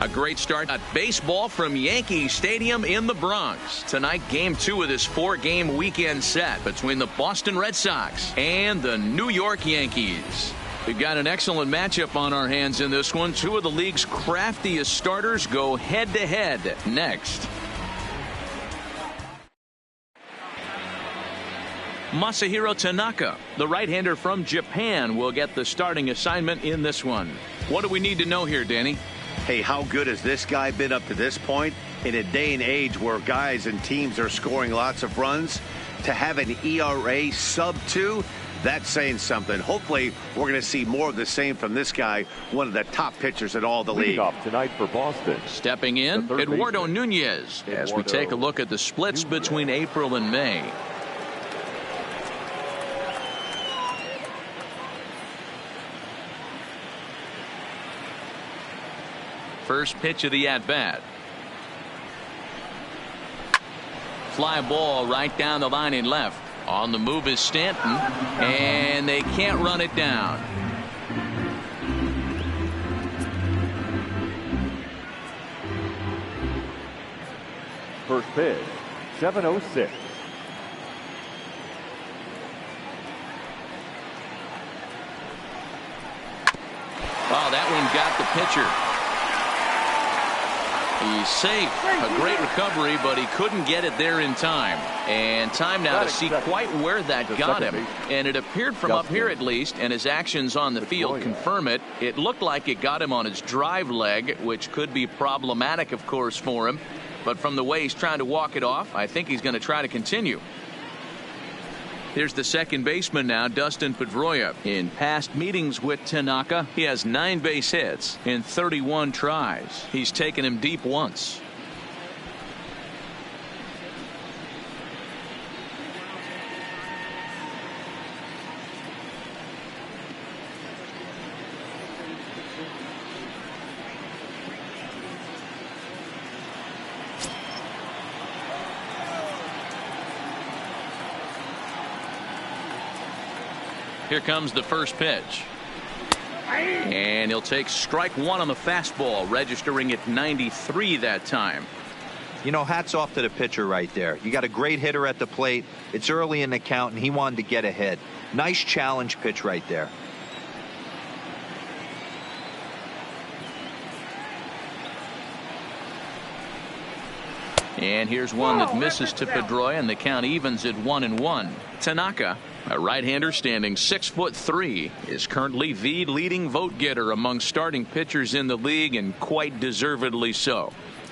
A great start at baseball from Yankee Stadium in the Bronx. Tonight, Game 2 of this 4-game weekend set between the Boston Red Sox and the New York Yankees. We've got an excellent matchup on our hands in this one. Two of the league's craftiest starters go head-to-head next. Masahiro Tanaka, the right-hander from Japan, will get the starting assignment in this one. What do we need to know here, Danny? Hey, how good has this guy been up to this point? In a day and age where guys and teams are scoring lots of runs, to have an ERA sub-2, that's saying something. Hopefully, we're going to see more of the same from this guy, one of the top pitchers in all the league. Off tonight for Boston. Stepping in, Eduardo Nunez, as we take a look at the splits between April and May. First pitch of the at-bat. Fly ball right down the line in left. On the move is Stanton, and they can't run it down. First pitch, 7:06. Wow, that one got the pitcher. He's safe. A great recovery, but he couldn't get it there in time. And time now to see quite where that got him. And it appeared from up here at least, and his actions on the field confirm it. It looked like it got him on his drive leg, which could be problematic, of course, for him. But from the way he's trying to walk it off, I think he's going to try to continue. Here's the second baseman now, Dustin Pedroia. In past meetings with Tanaka, he has 9 base hits in 31 tries. He's taken him deep once. Here comes the first pitch. And he'll take strike one on the fastball, registering at 93 that time. You know, hats off to the pitcher right there. You got a great hitter at the plate. It's early in the count, and he wanted to get ahead. Nice challenge pitch right there. And here's one that misses to Pedroia, and the count evens at 1-1. Tanaka, a right-hander standing 6'3", is currently the leading vote getter among starting pitchers in the league, and quite deservedly so.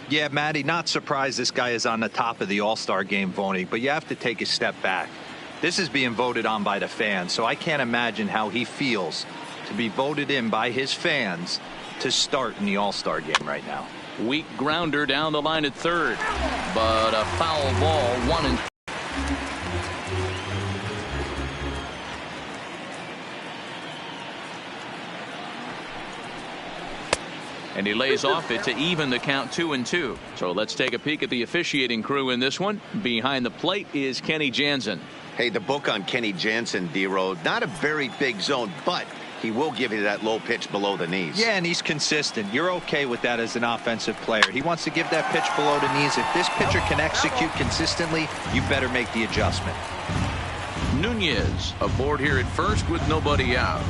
Yeah, Matty, not surprised this guy is on the top of the All-Star game voting, but you have to take a step back. This is being voted on by the fans, so I can't imagine how he feels to be voted in by his fans to start in the All-Star game right now. Weak grounder down the line at third, but a foul ball, 1-2. And he lays off it to even the count 2-2. So let's take a peek at the officiating crew in this one. Behind the plate is Kenny Jansen. Hey, the book on Kenny Jansen, D-Road, not a very big zone, but he will give you that low pitch below the knees. Yeah, and he's consistent. You're okay with that as an offensive player. He wants to give that pitch below the knees. If this pitcher can execute consistently, you better make the adjustment. Nunez aboard here at first with nobody out.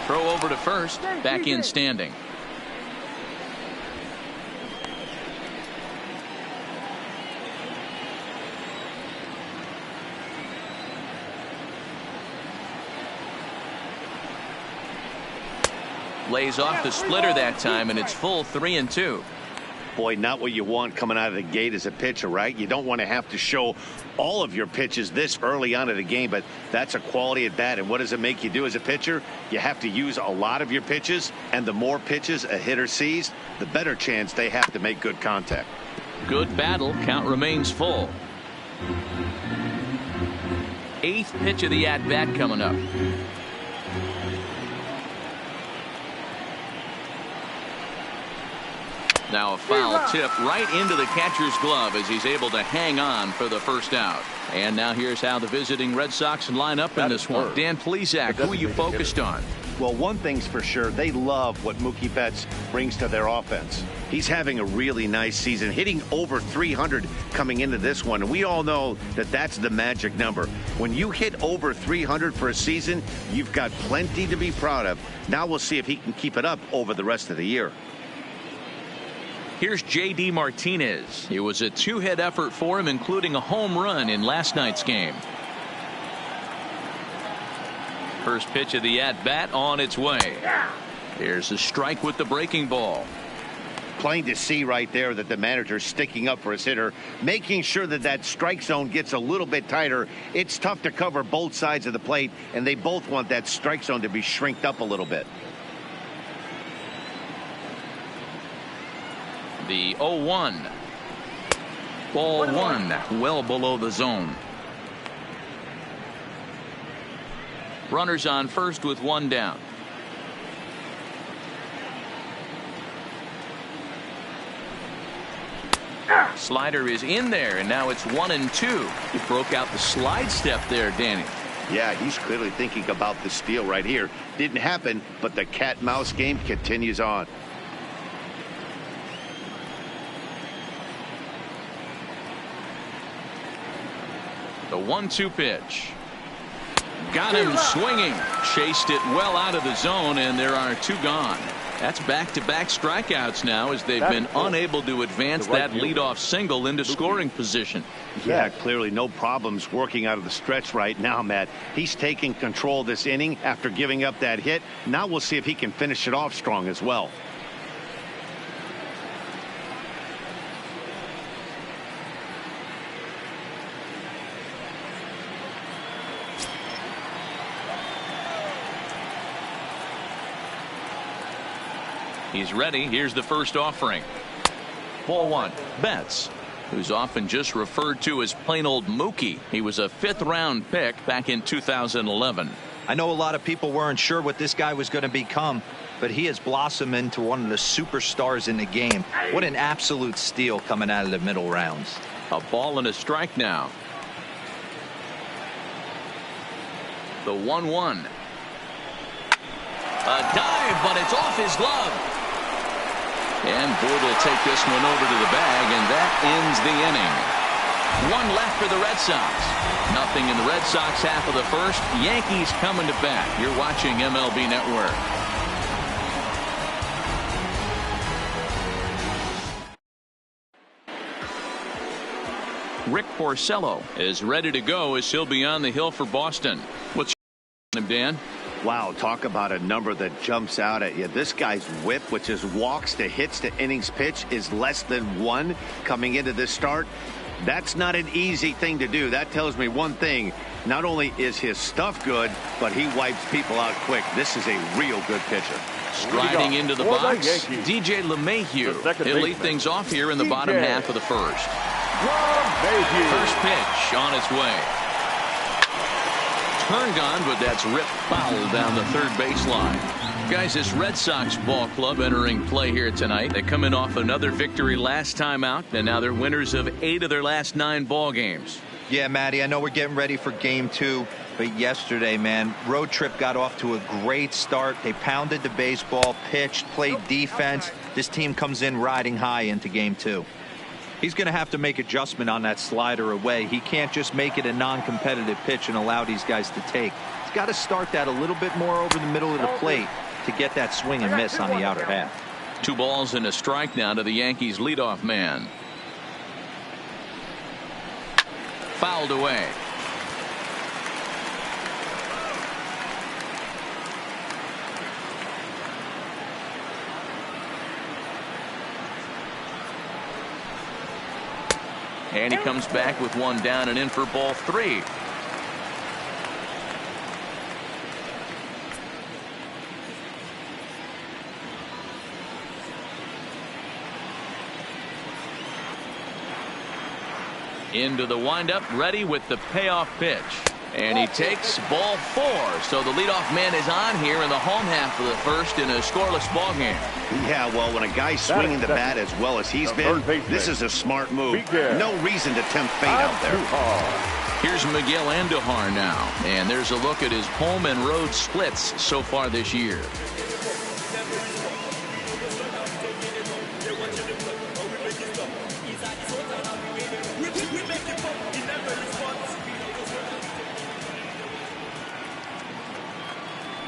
Throw over to first, back in standing. Lays off the splitter that time, and it's full 3-2. Boy, not what you want coming out of the gate as a pitcher, right? You don't want to have to show all of your pitches this early on in the game, but that's a quality at bat. And what does it make you do as a pitcher? You have to use a lot of your pitches, and the more pitches a hitter sees, the better chance they have to make good contact. Good battle. Count remains full. 8th pitch of the at-bat coming up. Now a foul tip right into the catcher's glove as he's able to hang on for the first out. And now here's how the visiting Red Sox line up in this one. Dan Plesac, who are you focused on? Well, one thing's for sure, they love what Mookie Betts brings to their offense. He's having a really nice season, hitting over 300 coming into this one. And we all know that that's the magic number. When you hit over 300 for a season, you've got plenty to be proud of. Now we'll see if he can keep it up over the rest of the year. Here's J.D. Martinez. It was a two-hit effort for him, including a home run in last night's game. First pitch of the at-bat on its way. Here's a strike with the breaking ball. Plain to see right there that the manager's sticking up for his hitter, making sure that that strike zone gets a little bit tighter. It's tough to cover both sides of the plate, and they both want that strike zone to be shrinked up a little bit. The 0-1. Ball one, well below the zone. Runners on first with one down. Slider is in there, and now it's 1-2. He broke out the slide step there, Danny. Yeah, he's clearly thinking about the steal right here. Didn't happen, but the cat-mouse game continues on. The 1-2 pitch. Got him swinging. Chased it well out of the zone, and there are two gone. That's back-to-back strikeouts now as they've been unable to advance that leadoff single into scoring position. Yeah, clearly no problems working out of the stretch right now, Matt. He's taking control of this inning after giving up that hit. Now we'll see if he can finish it off strong as well. He's ready. Here's the first offering. Ball one. Betts, who's often just referred to as plain old Mookie. He was a fifth-round pick back in 2011. I know a lot of people weren't sure what this guy was going to become, but he has blossomed into one of the superstars in the game. What an absolute steal coming out of the middle rounds. A ball and a strike now. The 1-1. A dive, but it's off his glove. And Boyd will take this one over to the bag, and that ends the inning. One left for the Red Sox. Nothing in the Red Sox half of the first. Yankees coming to bat. You're watching MLB Network. Rick Porcello is ready to go as he'll be on the hill for Boston. What's your name, Dan? Wow, talk about a number that jumps out at you. This guy's whip, which is walks to hits to innings pitch, is less than 1 coming into this start. That's not an easy thing to do. That tells me one thing. Not only is his stuff good, but he wipes people out quick. This is a real good pitcher. Striding into the box, DJ LeMahieu. He'll lead things off here in the bottom half of the first. First pitch on its way. Turned on, but that's ripped foul down the third baseline. Guys, this Red Sox ball club entering play here tonight. They come in off another victory last time out, and now they're winners of 8 of their last 9 ball games. Yeah, Matty, I know we're getting ready for game 2, but yesterday, man, road trip got off to a great start. They pounded the baseball, pitched, played defense. This team comes in riding high into game 2. He's going to have to make adjustment on that slider away. He can't just make it a non-competitive pitch and allow these guys to take. He's got to start that a little bit more over the middle of the plate to get that swing and miss on the outer half. 2 balls and a strike now to the Yankees leadoff man. Fouled away. And he comes back with 1 down and in for ball 3. Into the windup, ready with the payoff pitch. And he takes ball 4. So the leadoff man is on here in the home half of the first in a scoreless ball game. Yeah, well, when a guy's swinging the bat as well as he's been, this is a smart move. No reason to tempt fate out there. Here's Miguel Andujar now. And there's a look at his home and road splits so far this year.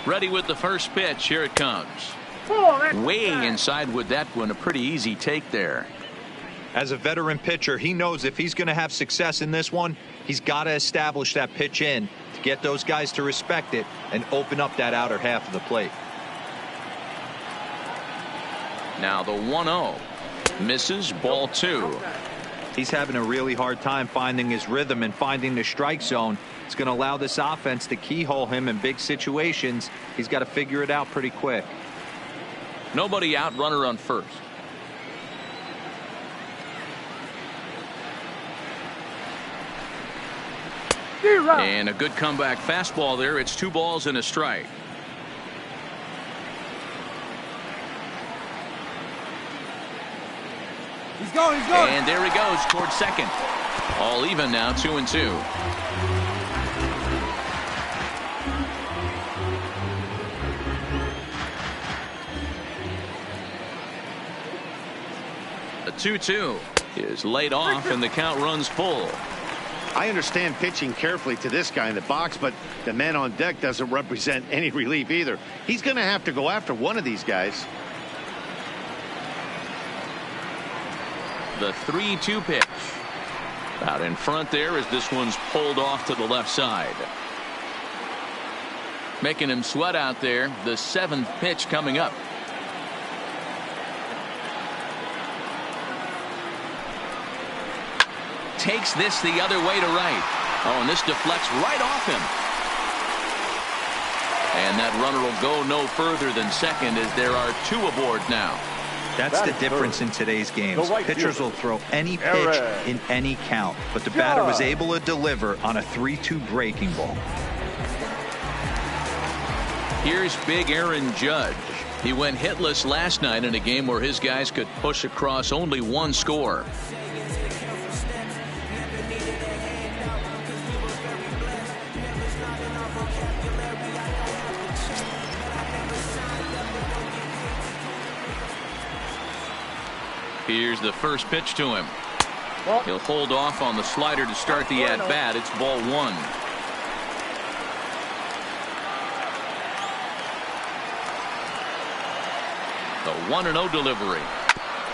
Ready with the first pitch. Here it comes. Way inside with that one. A pretty easy take there. As a veteran pitcher, he knows if he's going to have success in this one, he's got to establish that pitch in to get those guys to respect it and open up that outer half of the plate. Now the 1-0. Misses, ball 2. He's having a really hard time finding his rhythm and finding the strike zone. It's going to allow this offense to keyhole him in big situations. He's got to figure it out pretty quick. Nobody out, runner on first. And a good comeback fastball there. It's 2 balls and a strike. He's going. And there he goes towards second. All even now, 2-2. The 2-2 is laid off and the count runs full. I understand pitching carefully to this guy in the box, but the man on deck doesn't represent any relief either. He's going to have to go after one of these guys. The 3-2 pitch. Out in front there as this one's pulled off to the left side. Making him sweat out there. The 7th pitch coming up. Takes this the other way to right. Oh, and this deflects right off him. And that runner will go no further than second as there are 2 aboard now. That's the difference in today's games. Pitchers will throw any pitch in any count, but the batter was able to deliver on a 3-2 breaking ball. Here's big Aaron Judge. He went hitless last night in a game where his guys could push across only 1 score. Here's the first pitch to him. He'll hold off on the slider to start the at-bat. It's ball 1. The 1-0 delivery.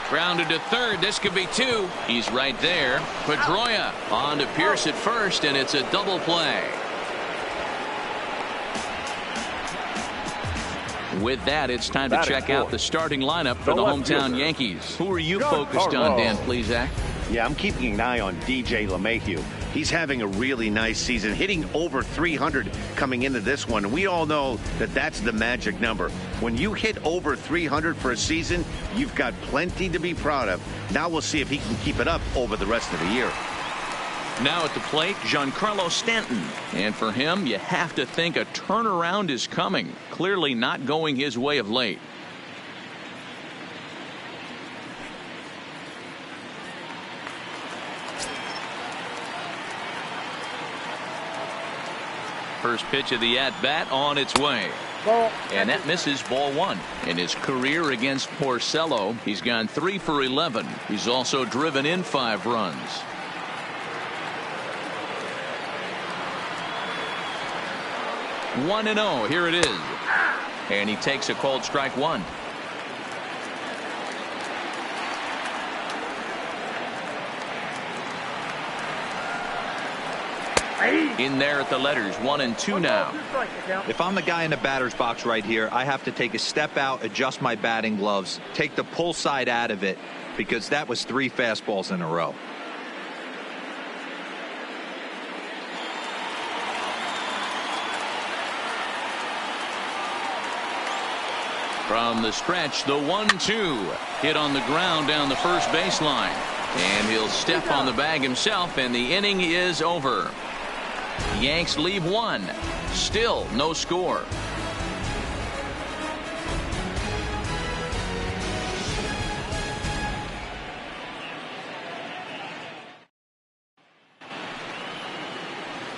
Grounded to third. This could be 2. He's right there. Pedroia on to Pierce at first, and it's a double play. With that, it's time to check out the starting lineup for the hometown Yankees. Who are you focused on, Dan Plesac? Yeah, I'm keeping an eye on DJ LeMahieu. He's having a really nice season, hitting over 300 coming into this one. We all know that that's the magic number. When you hit over 300 for a season, you've got plenty to be proud of. Now we'll see if he can keep it up over the rest of the year. Now at the plate, Giancarlo Stanton. And for him, you have to think a turnaround is coming. Clearly not going his way of late. First pitch of the at-bat on its way. And that misses, ball 1. In his career against Porcello, he's gone 3 for 11. He's also driven in 5 runs. 1-0. Here it is. And he takes a cold strike 1. In there at the letters, 1 and 2 now. If I'm the guy in the batter's box right here, I have to take a step out, adjust my batting gloves, take the pull side out of it, because that was 3 fastballs in a row. From the stretch, the 1-2 hit on the ground down the first baseline, and he'll step on the bag himself, and the inning is over. The Yanks leave one. Still no score.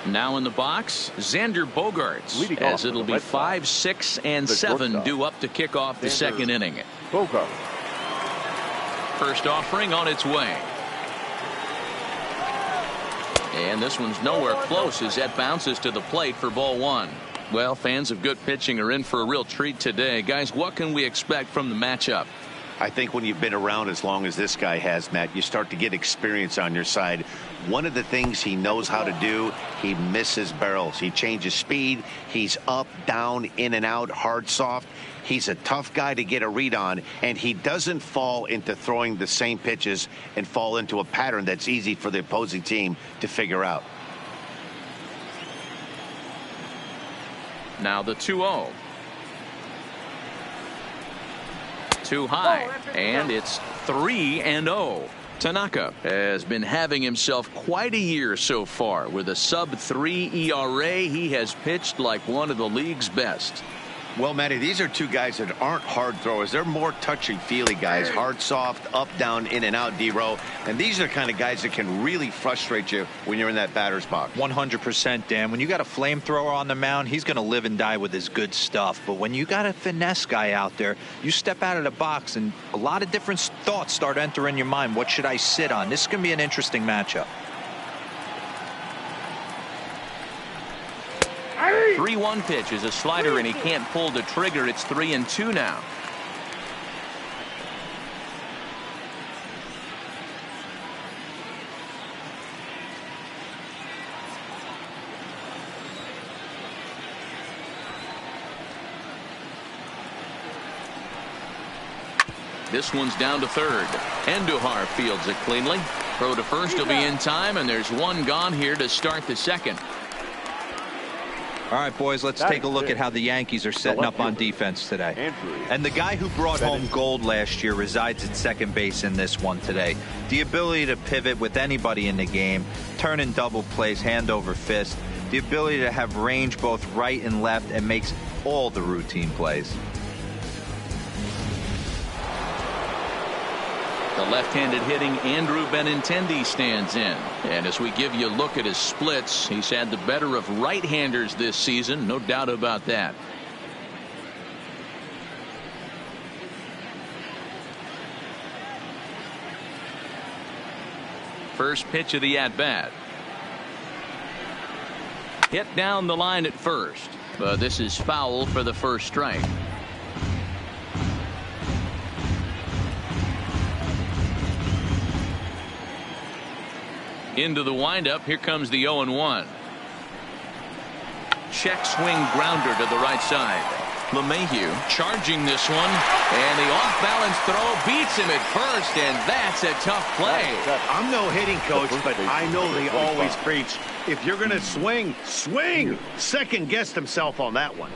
Now in the box, Xander Bogaerts, as it'll be 5, 6, and 7 due up to kick off the second inning. Bogaerts. First offering on its way. And this one's nowhere close as that bounces to the plate for ball one. Well, fans of good pitching are in for a real treat today. Guys, what can we expect from the matchup? I think when you've been around as long as this guy has, Matt, you start to get experience on your side. One of the things he knows how to do, he misses barrels. He changes speed. He's up, down, in and out, hard, soft. He's a tough guy to get a read on, and he doesn't fall into throwing the same pitches and fall into a pattern that's easy for the opposing team to figure out. Now the 2-0. Too high, and it's 3-0. Tanaka has been having himself quite a year so far. With a sub-3 ERA, he has pitched like one of the league's best. Well, Matty, these are two guys that aren't hard throwers. They're more touchy-feely guys, hard, soft, up, down, in and out, D-row. And these are the kind of guys that can really frustrate you when you're in that batter's box. 100%, Dan. When you got a flamethrower on the mound, he's going to live and die with his good stuff. But when you got a finesse guy out there, you step out of the box and a lot of different thoughts start entering your mind. What should I sit on? This is going to be an interesting matchup. 3-1 pitch is a slider, and he can't pull the trigger. It's 3-2 now. This one's down to third. Andujar fields it cleanly. Throw to first will be in time, and there's one gone here to start the second. All right, boys, let's take a look at how the Yankees are setting up on defense today. And the guy who brought home gold last year resides at second base in this one today. The ability to pivot with anybody in the game, turn in double plays, hand over fist, the ability to have range both right and left, and makes all the routine plays. The left-handed hitting Andrew Benintendi stands in. And as we give you a look at his splits, he's had the better of right-handers this season. No doubt about that. First pitch of the at-bat. Hit down the line at first. But this is foul for the first strike. Into the windup. Here comes the 0-1. Check swing grounder to the right side. LeMahieu charging this one, and the off-balance throw beats him at first, and that's a tough play. I'm no hitting coach, but I know they always preach, if you're going to swing, swing. Second guessed himself on that one.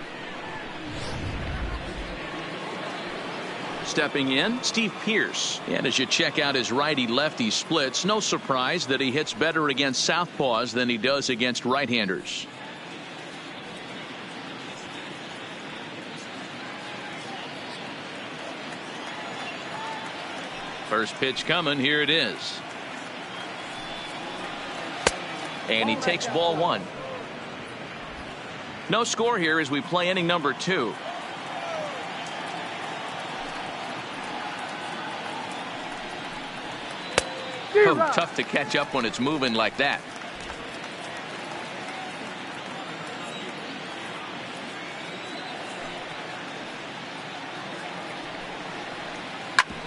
Stepping in, Steve Pearce. And as you check out his righty-lefty splits, no surprise that he hits better against southpaws than he does against right-handers. First pitch coming. Here it is. And he takes ball one. No score here as we play inning number 2. Oh, tough to catch up when it's moving like that.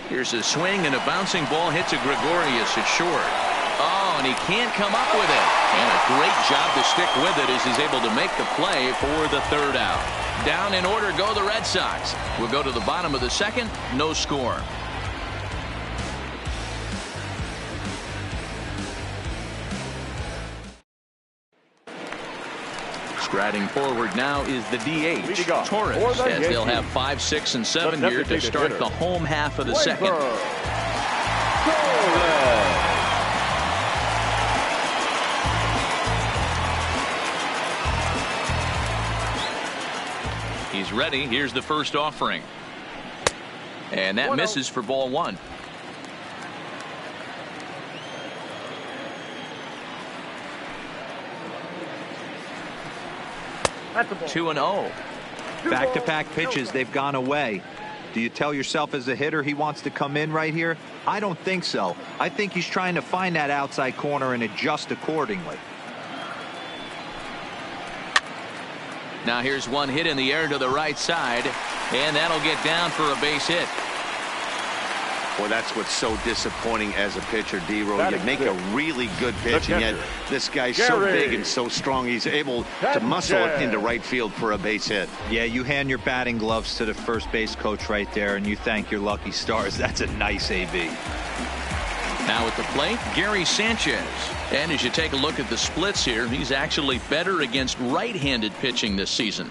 Here's a swing, and a bouncing ball hits a Gregorius at short. Oh, and he can't come up with it. And a great job to stick with it as he's able to make the play for the third out. Down in order go the Red Sox. We'll go to the bottom of the second. No score. Striding forward now is the DH, Torres, as they'll have 5, 6, and 7 here to start the home half of the second. He's ready. Here's the first offering. And that misses for ball one. That's a ball. 2-0. Back-to-back pitches, they've gone away. Do you tell yourself as a hitter he wants to come in right here? I don't think so. I think he's trying to find that outside corner and adjust accordingly. Now here's one hit in the air to the right side, and that'll get down for a base hit. Well, that's what's so disappointing as a pitcher, D-Row. You make a really good pitch, and yet this guy's so big and so strong, he's able to muscle it into right field for a base hit. Yeah, you hand your batting gloves to the first base coach right there, and you thank your lucky stars. That's a nice AB. Now at the plate, Gary Sanchez. And as you take a look at the splits here, he's actually better against right-handed pitching this season.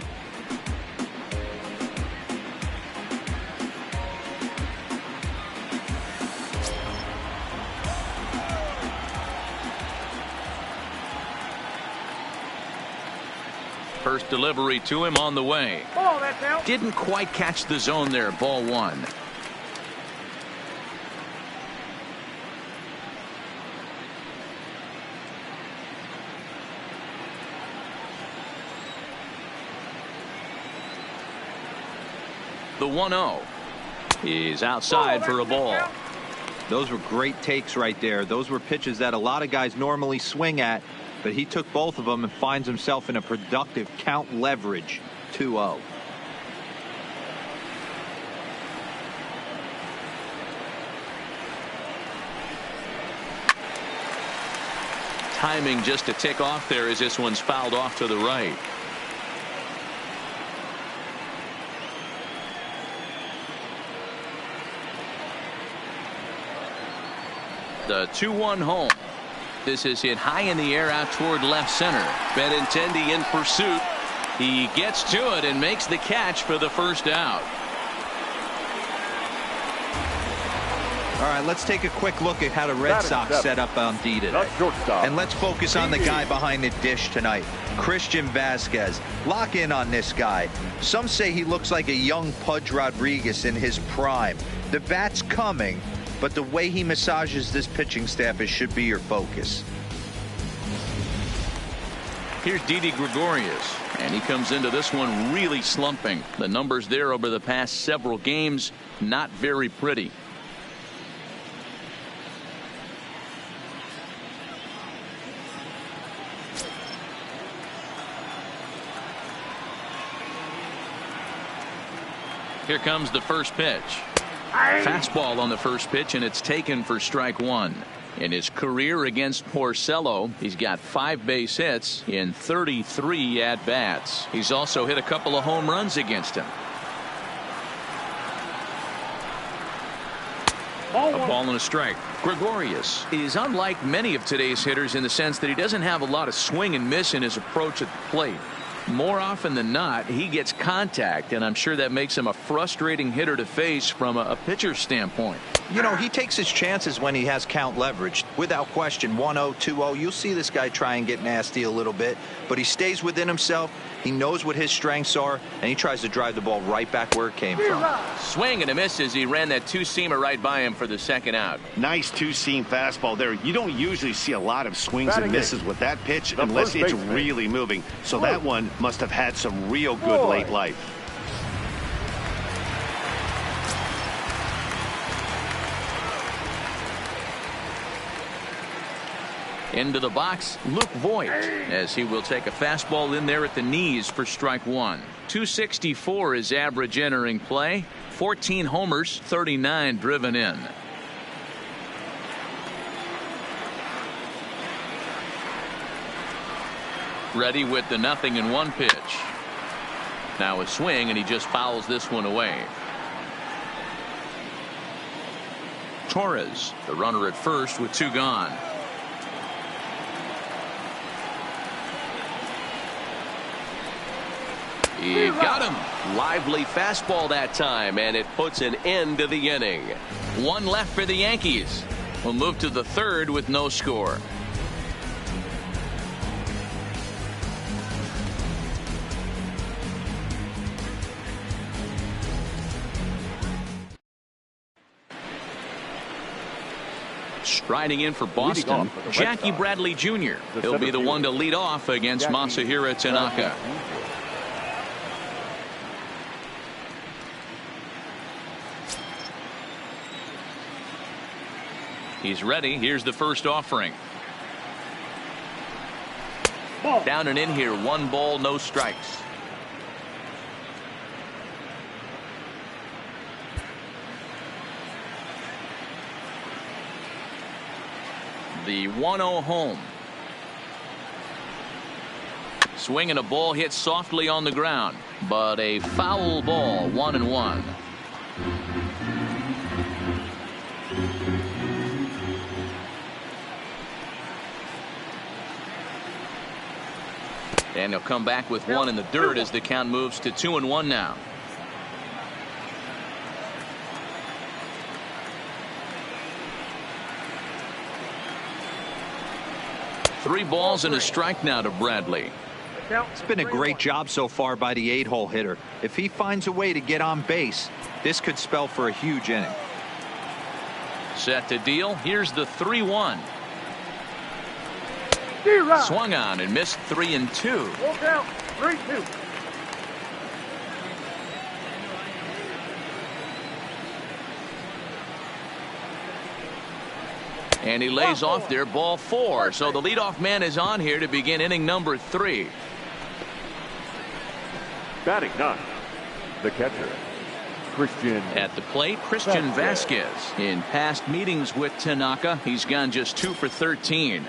First delivery to him on the way. Oh, that's out. Didn't quite catch the zone there. Ball one. The 1-0 is outside for a ball. Those were great takes right there. Those were pitches that a lot of guys normally swing at, but he took both of them and finds himself in a productive count leverage. 2-0. Timing just a tick off there as this one's fouled off to the right. The 2-1 home. This is hit high in the air out toward left center. Benintendi in pursuit. He gets to it and makes the catch for the first out. All right, let's take a quick look at how the Red Sox set up on D today. And let's focus on the guy behind the dish tonight, Christian Vasquez. Lock in on this guy. Some say he looks like a young Pudge Rodriguez in his prime. The bat's coming, but the way he massages this pitching staff should be your focus. Here's Didi Gregorius, and he comes into this one really slumping. The numbers there over the past several games, not very pretty. Here comes the first pitch. Fastball on the first pitch, and it's taken for strike one. In his career against Porcello, he's got 5 base hits in 33 at-bats. He's also hit a couple of home runs against him. A ball and a strike. Gregorius is unlike many of today's hitters in the sense that he doesn't have a lot of swing and miss in his approach at the plate. More often than not, he gets contact, and I'm sure that makes him a frustrating hitter to face from a pitcher's standpoint. You know, he takes his chances when he has count leverage. Without question, 1-0, 2-0, you'll see this guy try and get nasty a little bit, but he stays within himself. He knows what his strengths are, and he tries to drive the ball right back where it came from. Swing and a miss as he ran that two-seamer right by him for the second out. Nice two-seam fastball there. You don't usually see a lot of swings and misses with that pitch unless it's really moving. So that one must have had some real good late life. Into the box, Luke Voigt, as he will take a fastball in there at the knees for strike one. 264 is average entering play. 14 homers, 39 driven in. Ready with the 0-1 pitch. Now a swing, and he just fouls this one away. Torres, the runner at first with 2 gone. He got him. Lively fastball that time, and it puts an end to the inning. 1 left for the Yankees. We'll move to the 3rd with no score. Striding in for Boston, Jackie Bradley Jr. He'll be the one to lead off against Masahiro Tanaka. He's ready. Here's the first offering. Down and in here. 1 ball, no strikes. The 1-0 home. Swinging a ball hit softly on the ground, but a foul ball. 1-1. And he'll come back with 1 in the dirt as the count moves to 2-1 now. Three balls and a strike now to Bradley. It's been a great job so far by the 8-hole hitter. If he finds a way to get on base, this could spell for a huge inning. Set to deal. Here's the 3-1. Swung on and missed 3-2. 3-2. And he lays off there, ball 4. So the leadoff man is on here to begin inning number 3. Batting 9, the catcher, Christian. At the plate, Christian Vasquez. In past meetings with Tanaka, he's gone just 2 for 13.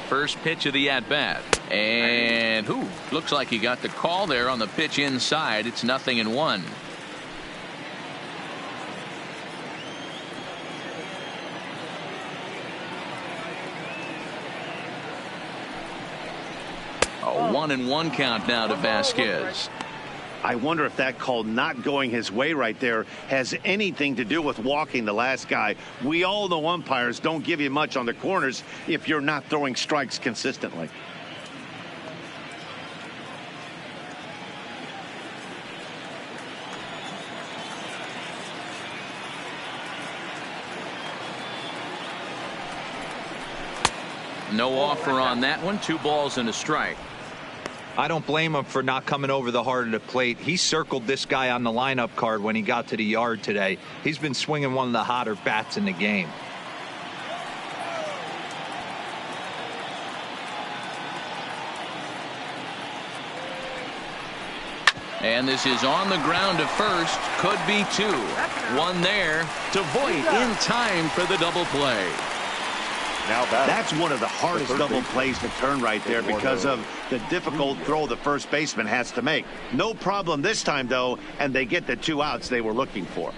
First pitch of the at-bat. And looks like he got the call there on the pitch inside. It's 0-1. A 1-1 count now to Vasquez. I wonder if that call not going his way right there has anything to do with walking the last guy. We all know umpires don't give you much on the corners if you're not throwing strikes consistently. No offer on that one. 2 balls and a strike. I don't blame him for not coming over the heart of the plate. He circled this guy on the lineup card when he got to the yard today. He's been swinging one of the hotter bats in the game. And this is on the ground to first. Could be 2. 1 there to Voit in time for the double play. Now that's one of the hardest double plays to turn right there because of the difficult throw the first baseman has to make. No problem this time, though, and they get the 2 outs they were looking for.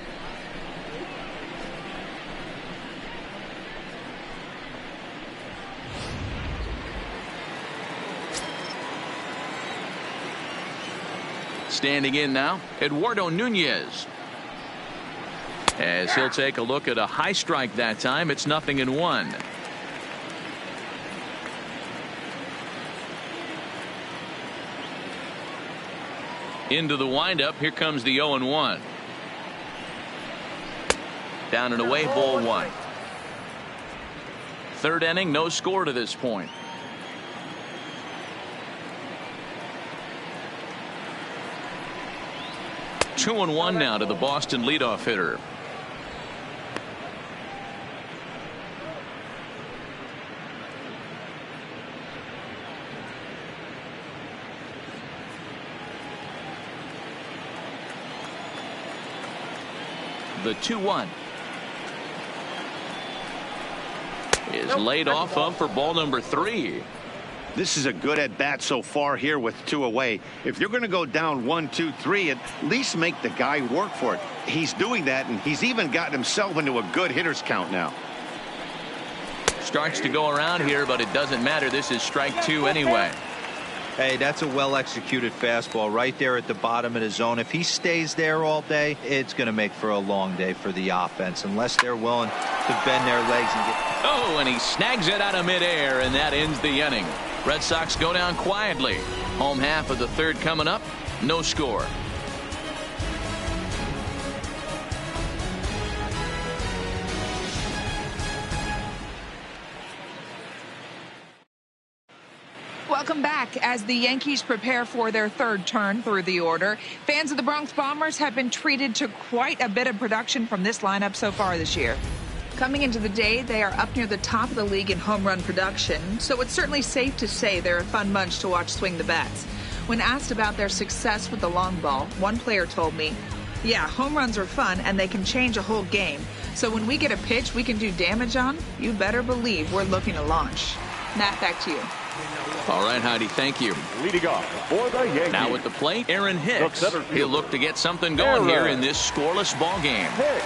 Standing in now, Eduardo Nunez. As he'll take a look at a high strike that time. It's 0-1. Into the windup. Here comes the 0-1. Down and away, ball 1. Third inning, no score to this point. 2-1 now to the Boston leadoff hitter. The 2-1 is laid off of for ball number 3. This is a good at bat so far here with 2 away. If you're going to go down 1, 2, 3, at least make the guy work for it. He's doing that, and he's even gotten himself into a good hitter's count now. Strikes to go around here, but it doesn't matter. This is strike 2 anyway. Hey, that's a well-executed fastball right there at the bottom of the zone. If he stays there all day, it's going to make for a long day for the offense, unless they're willing to bend their legs and get... Oh, and he snags it out of midair, and that ends the inning. Red Sox go down quietly. Home half of the third coming up. No score. Welcome back. As the Yankees prepare for their third turn through the order, fans of the Bronx Bombers have been treated to quite a bit of production from this lineup so far this year. Coming into the day, they are up near the top of the league in home run production, so it's certainly safe to say they're a fun bunch to watch swing the bats. When asked about their success with the long ball, one player told me, "Yeah, home runs are fun and they can change a whole game. So when we get a pitch we can do damage on, you better believe we're looking to launch." Matt, back to you. All right, Heidi, thank you. Leading off for the Yankees. Now at the plate, Aaron Hicks. The center fielder. He'll look to get something going here in this scoreless ball game. Hicks.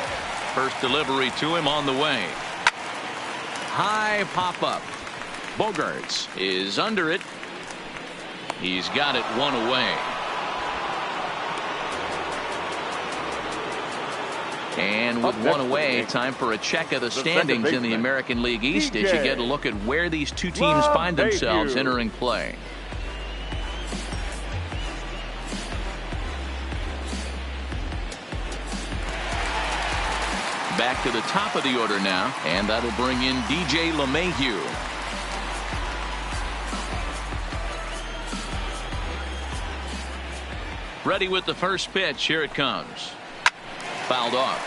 First delivery to him on the way. High pop-up. Bogarts is under it. He's got it one away. And with one away, time for a check of the standings in the American League East as you get a look at where these two teams find themselves entering play. Back to the top of the order now, and that'll bring in DJ LeMahieu. Ready with the first pitch. Here it comes. Fouled off.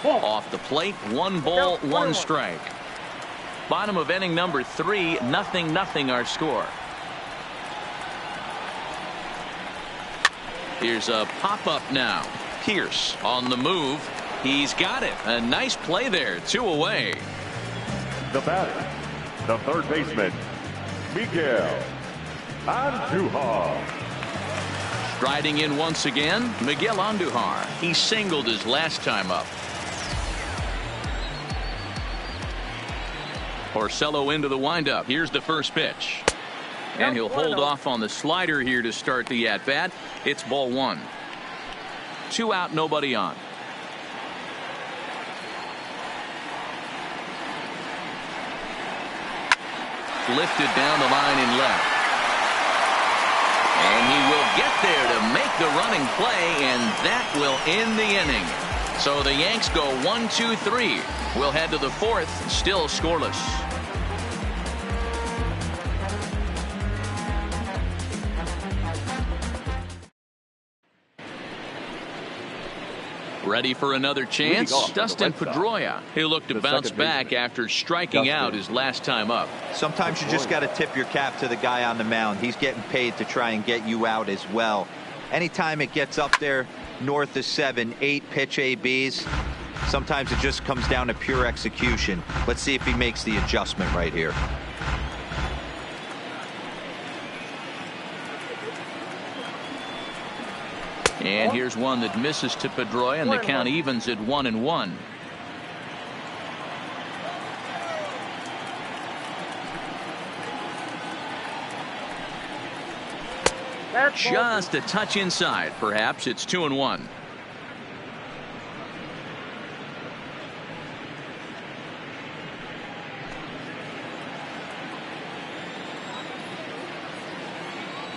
Off the plate, 1 ball, 1 strike. Bottom of inning number 3, 0-0 our score. Here's a pop-up now. Pierce on the move. He's got it. A nice play there. 2 away. The batter, the third baseman, Miguel Andujar. Striding in once again, Miguel Andujar. He singled his last time up. Porcello into the windup. Here's the first pitch. And he'll hold off on the slider here to start the at-bat. It's ball 1. 2 out, nobody on. Lifted down the line in left. And he will get there to make the running play, and that will end the inning. So the Yanks go 1-2-3. We'll head to the 4th, still scoreless. Ready for another chance? Dustin Pedroia. He'll look to bounce back after striking out his last time up. Sometimes you just got to tip your cap to the guy on the mound. He's getting paid to try and get you out as well. Anytime it gets up there north of 7, 8 pitch ABs, sometimes it just comes down to pure execution. Let's see if he makes the adjustment right here. And here's one that misses to Pedroia, and the count evens at 1-1. Just a touch inside. Perhaps it's 2-1.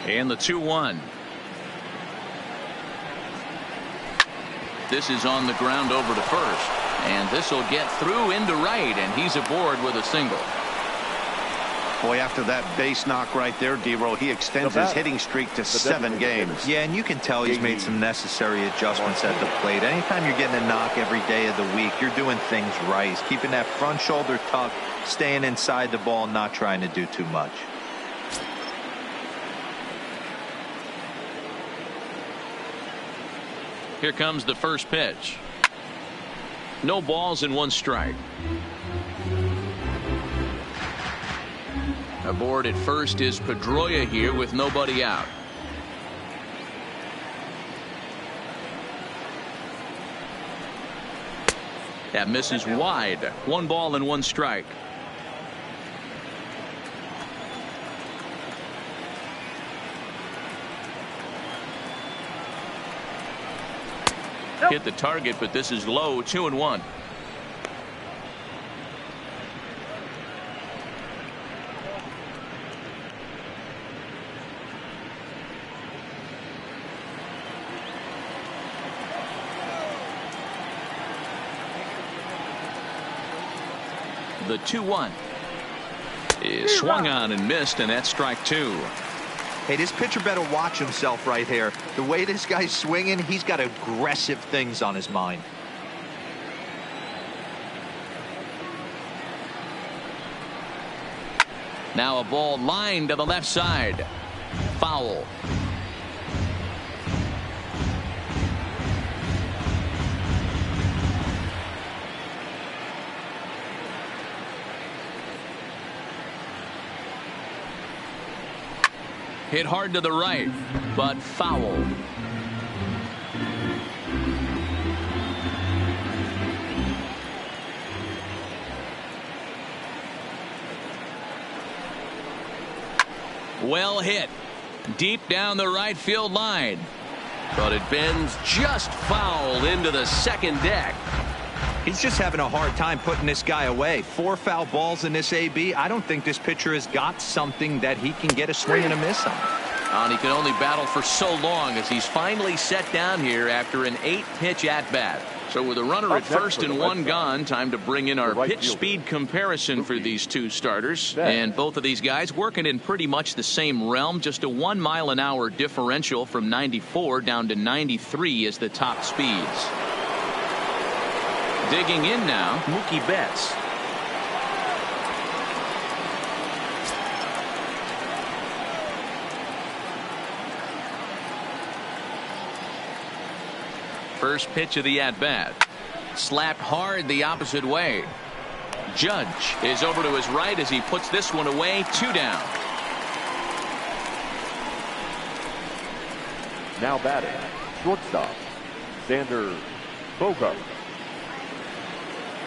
And the 2-1. This is on the ground over to first, and this will get through into right, and he's aboard with a single. Boy, after that base knock right there, D-Row, he extends his hitting streak to 7 games. Yeah, and you can tell he's made some necessary adjustments at the plate. Anytime you're getting a knock every day of the week, you're doing things right. He's keeping that front shoulder tucked, staying inside the ball, not trying to do too much. Here comes the first pitch. No balls and 1 strike. Aboard at first is Pedroia here with nobody out. That misses wide. 1 ball and 1 strike. Hit the target, but this is low. 2-1. The 2-1 is swung on and missed, and that's strike 2. Hey, this pitcher better watch himself right here. The way this guy's swinging, he's got aggressive things on his mind. Now a ball lined to the left side. Foul. Hit hard to the right, but foul. Well hit. Deep down the right field line. But it bends just foul into the second deck. He's just having a hard time putting this guy away. 4 foul balls in this AB. I don't think this pitcher has got something that he can get a swing and a miss on. And he can only battle for so long as he's finally set down here after an 8-pitch at-bat. So with a runner at first and one gone, time to bring in our pitch speed comparison for these two starters. And both of these guys working in pretty much the same realm. Just a 1 mile an hour differential from 94 down to 93 as the top speeds. Digging in now, Mookie Betts. First pitch of the at-bat. Slapped hard the opposite way. Judge is over to his right as he puts this one away. 2 down. Now batting, shortstop, Xander Bogaerts.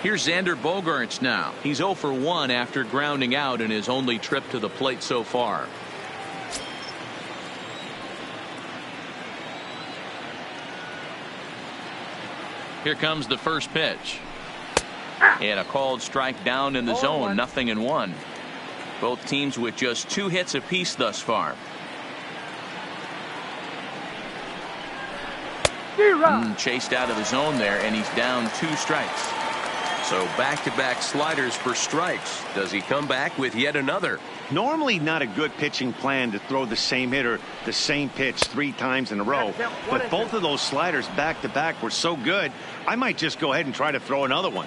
Here's Xander Bogaerts now. He's 0 for 1 after grounding out in his only trip to the plate so far. Here comes the first pitch. And a called strike down in the zone. 0-1. Both teams with just 2 hits apiece thus far. Chased out of the zone there, and he's down 2 strikes. So back-to-back sliders for strikes. Does he come back with yet another? Normally not a good pitching plan to throw the same hitter the same pitch 3 times in a row, but both of those sliders back-to-back were so good, I might just go ahead and try to throw another one.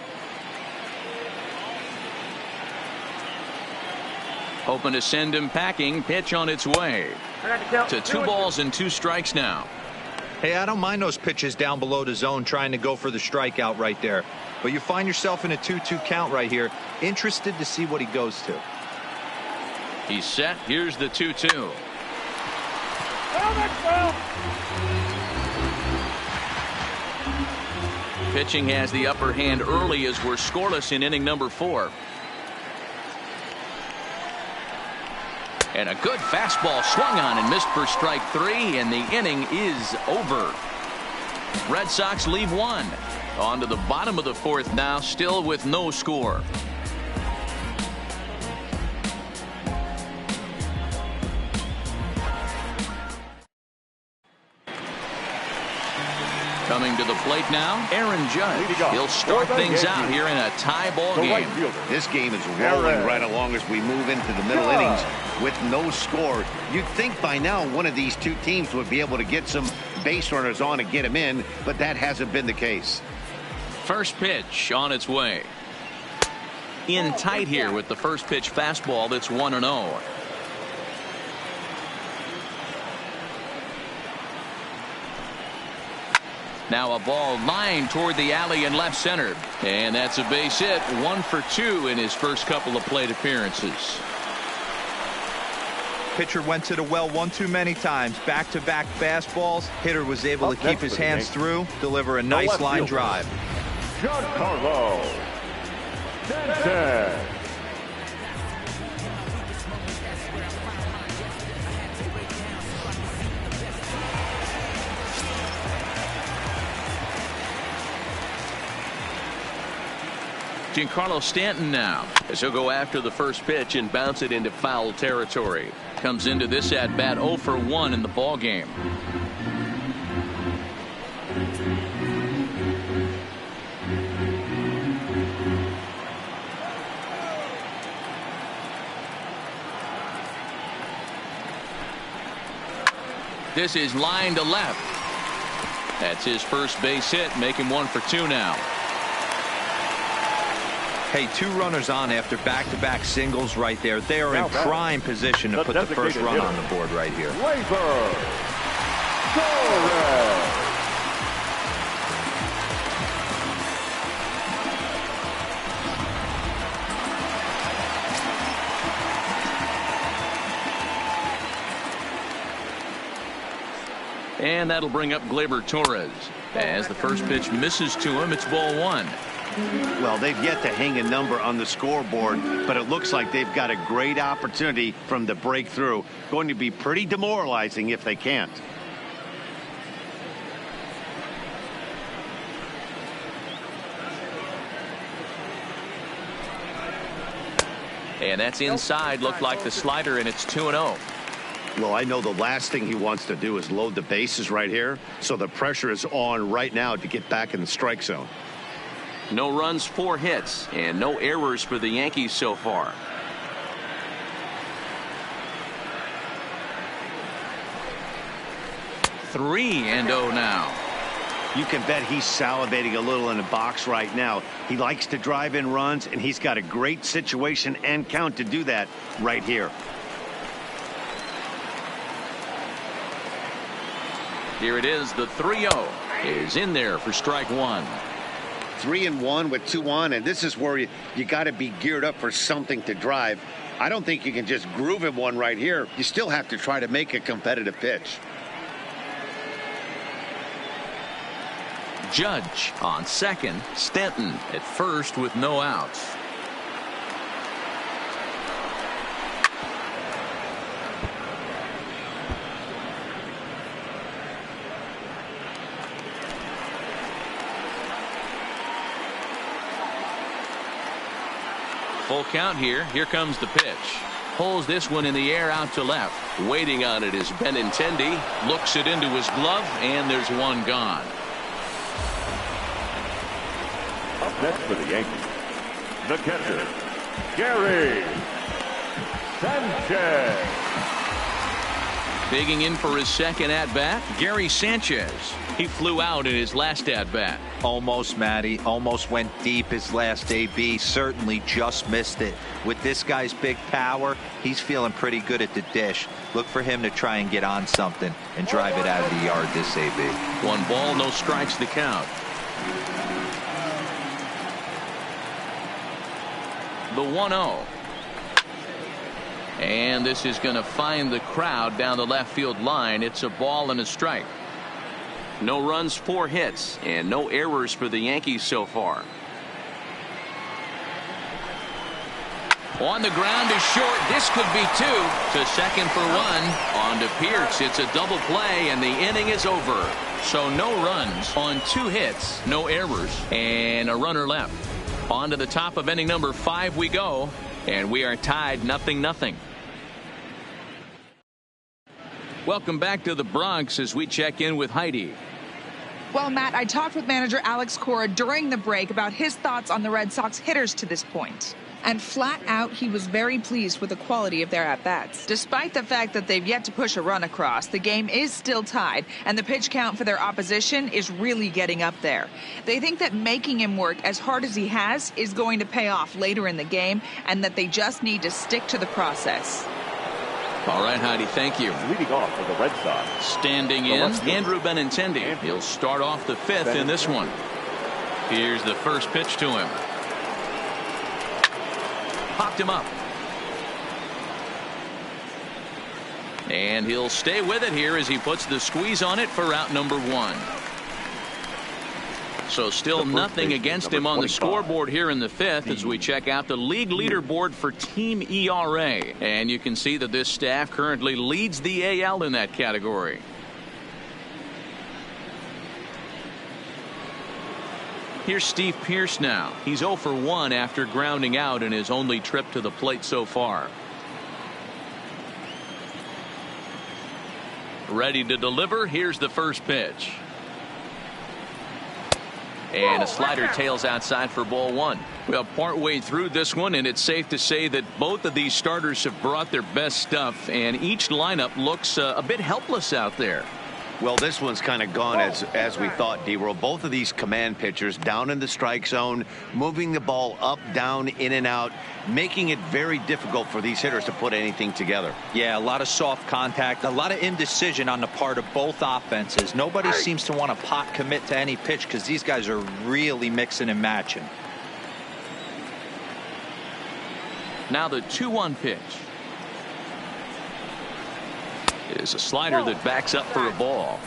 Hoping to send him packing. Pitch on its way. To 2 balls and 2 strikes now. Hey, I don't mind those pitches down below the zone trying to go for the strikeout right there. But you find yourself in a 2-2 count right here. Interested to see what he goes to. He's set. Here's the 2-2. Pitching has the upper hand early as we're scoreless in inning number 4. And a good fastball swung on and missed for strike 3, and the inning is over. Red Sox leave 1. On to the bottom of the 4th now, still with no score. Coming to the plate now, Aaron Judge. He'll start things out here in a tie ball game. This game is rolling right along as we move into the middle innings with no score. You'd think by now one of these 2 teams would be able to get some base runners on and get them in, but that hasn't been the case. First pitch on its way. In tight here with the first pitch fastball that's 1-0. Now a ball lined toward the alley in left center. And that's a base hit. 1 for 2 in his first couple of plate appearances. Pitcher went to the well one too many times. Back-to-back fastballs. Hitter was able to keep his hands through, deliver a nice line drive. Giancarlo Stanton. Giancarlo Stanton now, as he'll go after the first pitch and bounce it into foul territory. Comes into this at bat 0 for 1 in the ball game. This is line to left. That's his first base hit, making 1 for 2 now. Hey, 2 runners on after back-to-back singles right there. They are in prime position to put the first run on the board right here. And that'll bring up Gleyber Torres. As the first pitch misses to him, it's ball 1. Well, they've yet to hang a number on the scoreboard, but it looks like they've got a great opportunity from the breakthrough. Going to be pretty demoralizing if they can't. And that's inside. Looked like the slider, and it's 2-0. Well, I know the last thing he wants to do is load the bases right here, so the pressure is on right now to get back in the strike zone. No runs, 4 hits, and no errors for the Yankees so far. Three and 0 now. You can bet he's salivating a little in the box right now. He likes to drive in runs, and he's got a great situation and count to do that right here. Here it is. The 3-0 is in there for strike 1. 3-1 with 2 on, and this is where you got to be geared up for something to drive. I don't think you can just groove him one right here. You still have to try to make a competitive pitch. Judge on second. Stanton at first with no outs. Full count here. Here comes the pitch. Pulls this one in the air out to left. Waiting on it is Benintendi. Looks it into his glove, and there's one gone. Up next for the Yankees, the catcher, Gary Sanchez. Digging in for his second at-bat, Gary Sanchez. He flew out in his last at-bat. Almost, Matty. Almost went deep his last AB. Certainly just missed it. With this guy's big power, he's feeling pretty good at the dish. Look for him to try and get on something and drive it out of the yard this AB. 1 ball, no strikes to count. The 1-0. And this is going to find the crowd down the left field line. It's a ball and a strike. No runs, 4 hits, and no errors for the Yankees so far. On the ground is short. This could be 2. To second for 1. On to Pierce. It's a double play, and the inning is over. So no runs on 2 hits, no errors, and a runner left. On to the top of inning number 5 we go, and we are tied 0-0. Welcome back to the Bronx as we check in with Heidi. Well, Matt, I talked with manager Alex Cora during the break about his thoughts on the Red Sox hitters to this point. And flat out, he was very pleased with the quality of their at-bats. Despite the fact that they've yet to push a run across, the game is still tied, and the pitch count for their opposition is really getting up there. They think that making him work as hard as he has is going to pay off later in the game, and that they just need to stick to the process. All right, Heidi, thank you. Leading off for the Red Sox. Standing in, Andrew Benintendi. He'll start off the 5th in this one. Here's the first pitch to him. Popped him up. And he'll stay with it here as he puts the squeeze on it for out number 1. So still nothing against him on the scoreboard here in the 5th as we check out the league leaderboard for team ERA. And you can see that this staff currently leads the AL in that category. Here's Steve Pierce now. He's 0 for 1 after grounding out in his only trip to the plate so far. Ready to deliver. Here's the first pitch. And a slider tails outside for ball one. Well, partway through this one, and it's safe to say that both of these starters have brought their best stuff, and each lineup looks a bit helpless out there. Well, this one's kind of gone as we thought, D-Roll. Both of these command pitchers down in the strike zone, moving the ball up, down, in and out, making it very difficult for these hitters to put anything together. Yeah, a lot of soft contact, a lot of indecision on the part of both offenses. Nobody seems to want to pot commit to any pitch because these guys are really mixing and matching. Now the 2-1 pitch. Is a slider that backs up for a ball.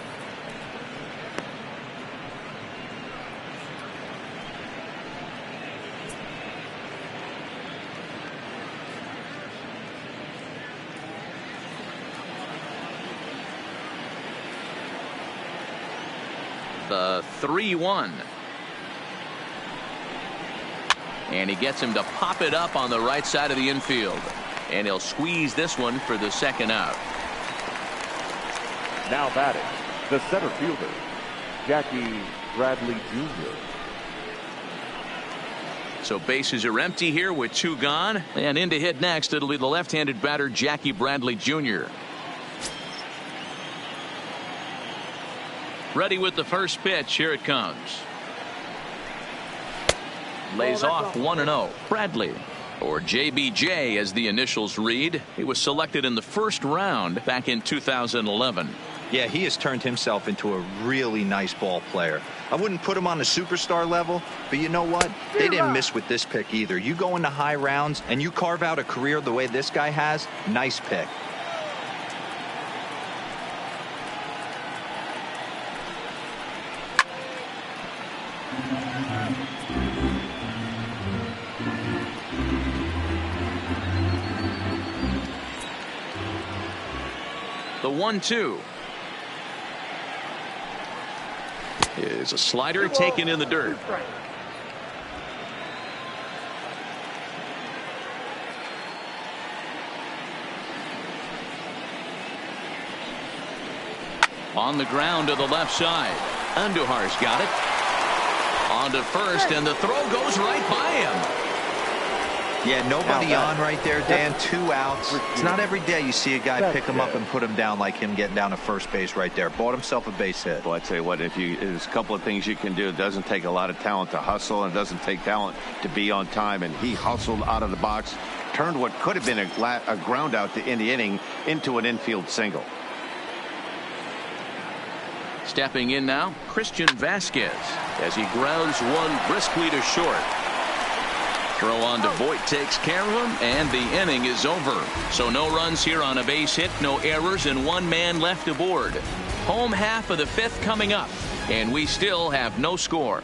The 3-1. And he gets him to pop it up on the right side of the infield. And he'll squeeze this one for the second out. Now batting, the center fielder, Jackie Bradley Jr. So bases are empty here with 2 gone. And in to hit next, it'll be the left-handed batter, Jackie Bradley Jr. Ready with the first pitch. Here it comes. Lays off 1-0. Bradley, or JBJ as the initials read. He was selected in the first round back in 2011. Yeah, he has turned himself into a really nice ball player. I wouldn't put him on the superstar level, but you know what? They didn't miss with this pick either. You go into high rounds and you carve out a career the way this guy has, nice pick. The 1-2 is a slider taken in the dirt. On the ground to the left side. Andujar's got it. On to first, and the throw goes right by him. Yeah, nobody on right there, Dan. 2 outs. It's not every day you see a guy pick him up and put him down like him getting down to first base right there. Bought himself a base hit. Well, I tell you what, there's a couple of things you can do. It doesn't take a lot of talent to hustle, and it doesn't take talent to be on time. And he hustled out of the box, turned what could have been a ground out to end the inning into an infield single. Stepping in now, Christian Vasquez as he grounds one briskly to short. Throw on to Voit takes care of him, and the inning is over. So no runs here on a base hit, no errors, and 1 man left aboard. Home half of the 5th coming up, and we still have no score.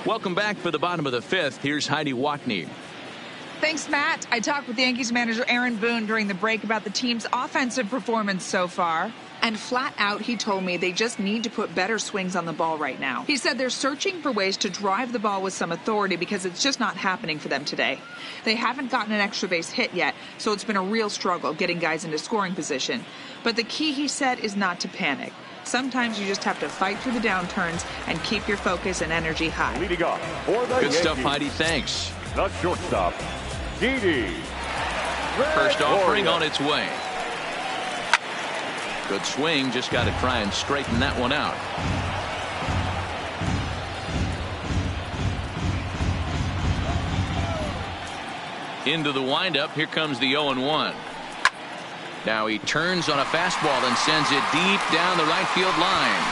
Welcome back for the bottom of the 5th. Here's Heidi Watney. Thanks, Matt. I talked with Yankees manager Aaron Boone during the break about the team's offensive performance so far. And flat out, he told me they just need to put better swings on the ball right now. He said they're searching for ways to drive the ball with some authority because it's just not happening for them today. They haven't gotten an extra base hit yet, so it's been a real struggle getting guys into scoring position. But the key, he said, is not to panic. Sometimes you just have to fight through the downturns and keep your focus and energy high. Leading off for the Good stuff, Yankees, Heidi. Thanks. the shortstop, Didi. First offering on its way. Good swing, just got to try and straighten that one out. Into the windup, here comes the 0-1. Now he turns on a fastball and sends it deep down the right field line.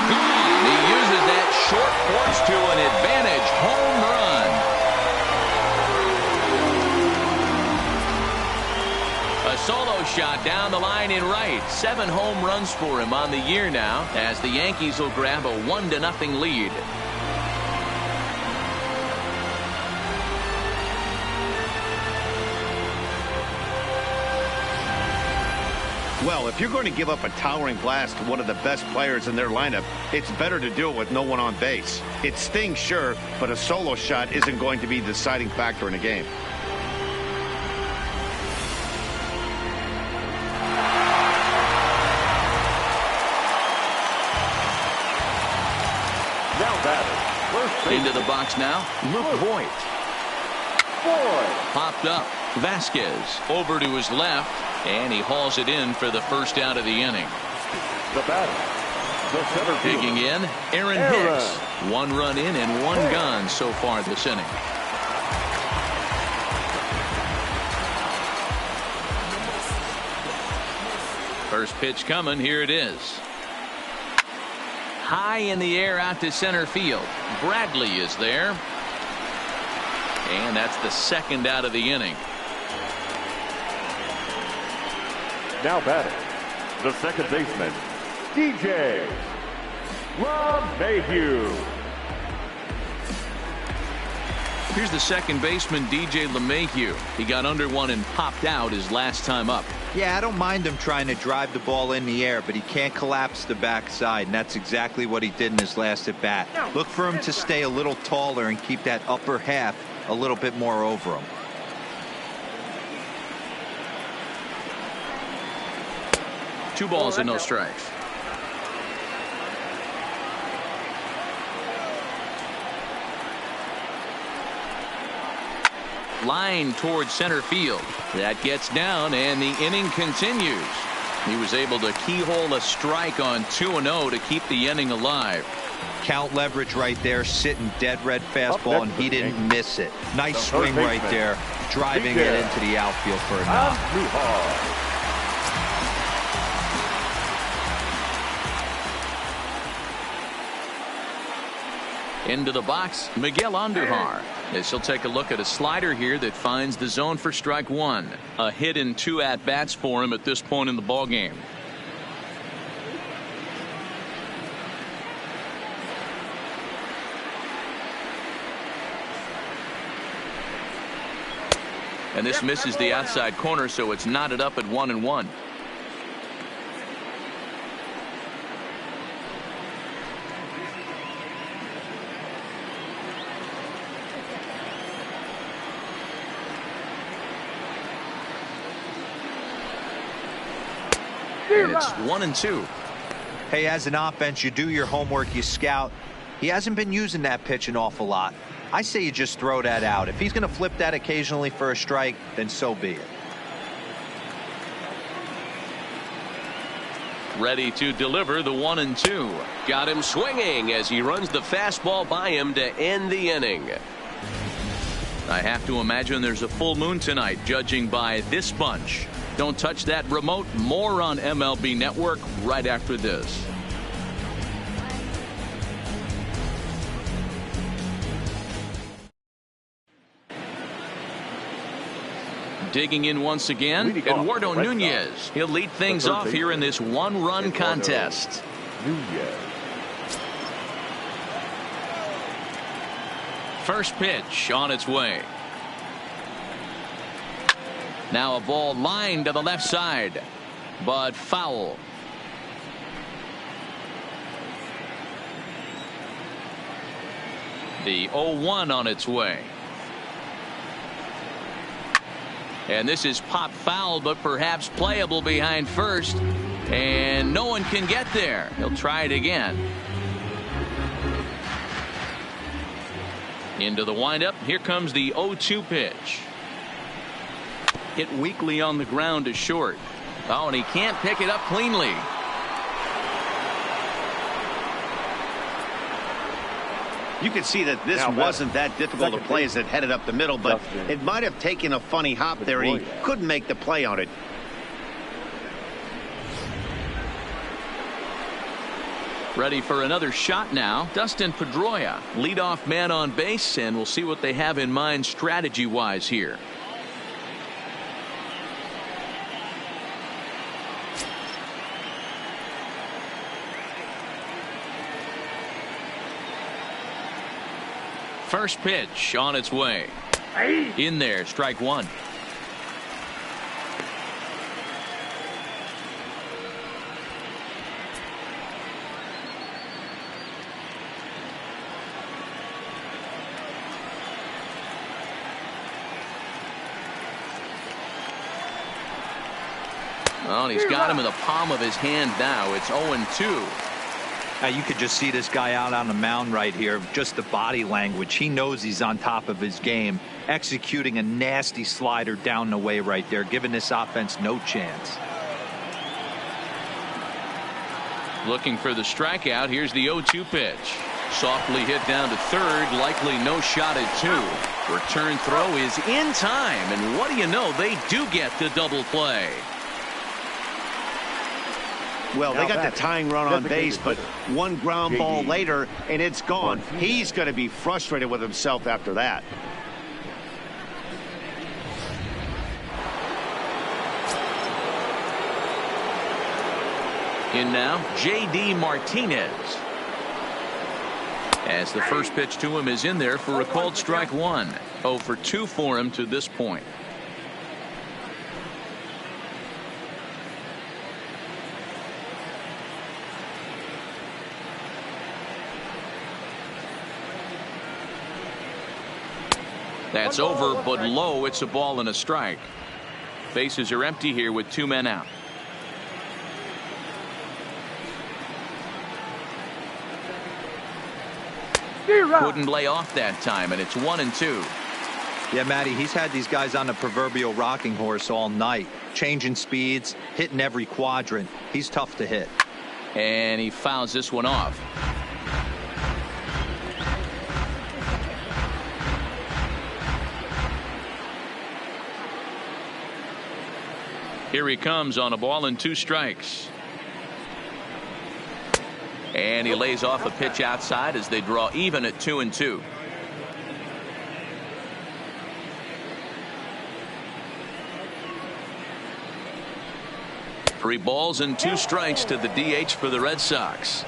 Gone. He uses that short porch to an advantage home run. A solo shot down the line in right. 7 home runs for him on the year now as the Yankees will grab a 1-0 lead. Well, if you're going to give up a towering blast to one of the best players in their lineup, it's better to do it with no one on base. It stings, sure, but a solo shot isn't going to be the deciding factor in a game. Into the box now, Luke Voigt. Popped up. Vasquez over to his left, and he hauls it in for the first out of the inning. The batter, the center fielder, Digging in, Aaron Hicks. 1 run in and 1 gone so far this inning. First pitch coming. Here it is. High in the air out to center field. Bradley is there. And that's the second out of the inning. now batting, the second baseman, DJ LeMahieu. Here's the second baseman, DJ LeMahieu. He got under one and popped out his last time up. Yeah, I don't mind him trying to drive the ball in the air, but he can't collapse the backside, and that's exactly what he did in his last at bat. Look for him to stay a little taller and keep that upper half a little bit more over him. Two balls and no strikes. Line towards center field. That gets down, and the inning continues. He was able to keyhole a strike on 2-0 to keep the inning alive. Count leverage right there, sitting dead red fastball, and he didn't miss it. Nice swing right there, driving it into the outfield for a knock. Into the box, Miguel Andujar. As he'll take a look at a slider here that finds the zone for strike one. A hit in 2 at-bats for him at this point in the ballgame. And this misses the outside corner, so it's knotted up at 1-1. And it's 1-2. Hey, as an offense, you do your homework, you scout. He hasn't been using that pitch an awful lot. I say you just throw that out. If he's going to flip that occasionally for a strike, then so be it. Ready to deliver the 1-2. Got him swinging as he runs the fastball by him to end the inning. I have to imagine there's a full moon tonight, judging by this bunch. Don't touch that remote. More on MLB Network right after this. Digging in once again, Eduardo Nunez. He'll lead things off here in this one-run contest. First pitch on its way. Now a ball lined to the left side, but foul. The 0-1 on its way. And this is pop foul, but perhaps playable behind first. And no one can get there. He'll try it again. Into the windup. Here comes the 0-2 pitch. Hit weakly on the ground to short. Oh, and he can't pick it up cleanly. You could see that this wasn't that difficult to play as it headed up the middle, but it might have taken a funny hop there. He couldn't make the play on it. Ready for another shot now. Dustin Pedroia, leadoff man on base, and we'll see what they have in mind strategy-wise here. First pitch on its way. In there, strike one. Well, he's got him in the palm of his hand now. It's 0-2. You could just see this guy out on the mound right here. Just the body language. He knows he's on top of his game, executing a nasty slider down the way right there, giving this offense no chance. Looking for the strikeout. Here's the 0-2 pitch. Softly hit down to third. Likely no shot at two. Return throw is in time. And what do you know? They do get the double play. Well, they got the tying run on base, but one ground ball later, and it's gone. He's going to be frustrated with himself after that. In now, J.D. Martinez. As the first pitch to him is in there for a called strike one. 0 for 2 for him to this point. That's over, but low. It's a ball and a strike. Bases are empty here with 2 men out. Couldn't lay off that time, and it's 1-2. Yeah, Matty, he's had these guys on the proverbial rocking horse all night, changing speeds, hitting every quadrant. He's tough to hit. And he fouls this one off. Here he comes on a ball and 2 strikes. And he lays off a pitch outside as they draw even at 2-2. Three balls and 2 strikes to the DH for the Red Sox.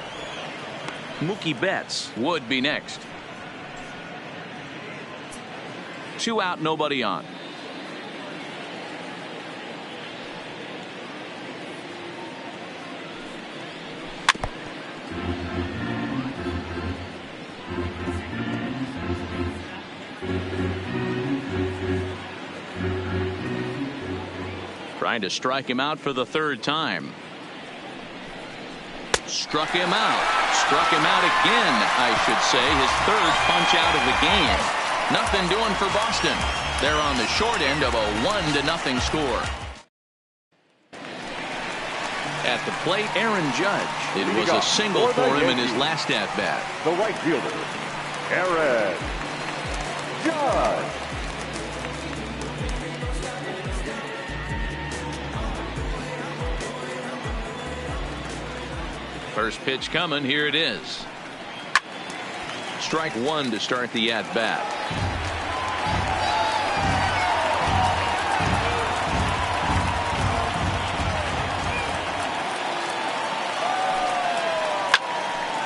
Mookie Betts would be next. 2 out, nobody on. Trying to strike him out for the 3rd time. Struck him out. Struck him out again, I should say. His 3rd punch out of the game. Nothing doing for Boston. They're on the short end of a 1-0 score. At the plate, Aaron Judge. It was a single for him in his last at-bat. The right fielder, Aaron Judge. First pitch coming. Here it is. Strike 1 to start the at-bat.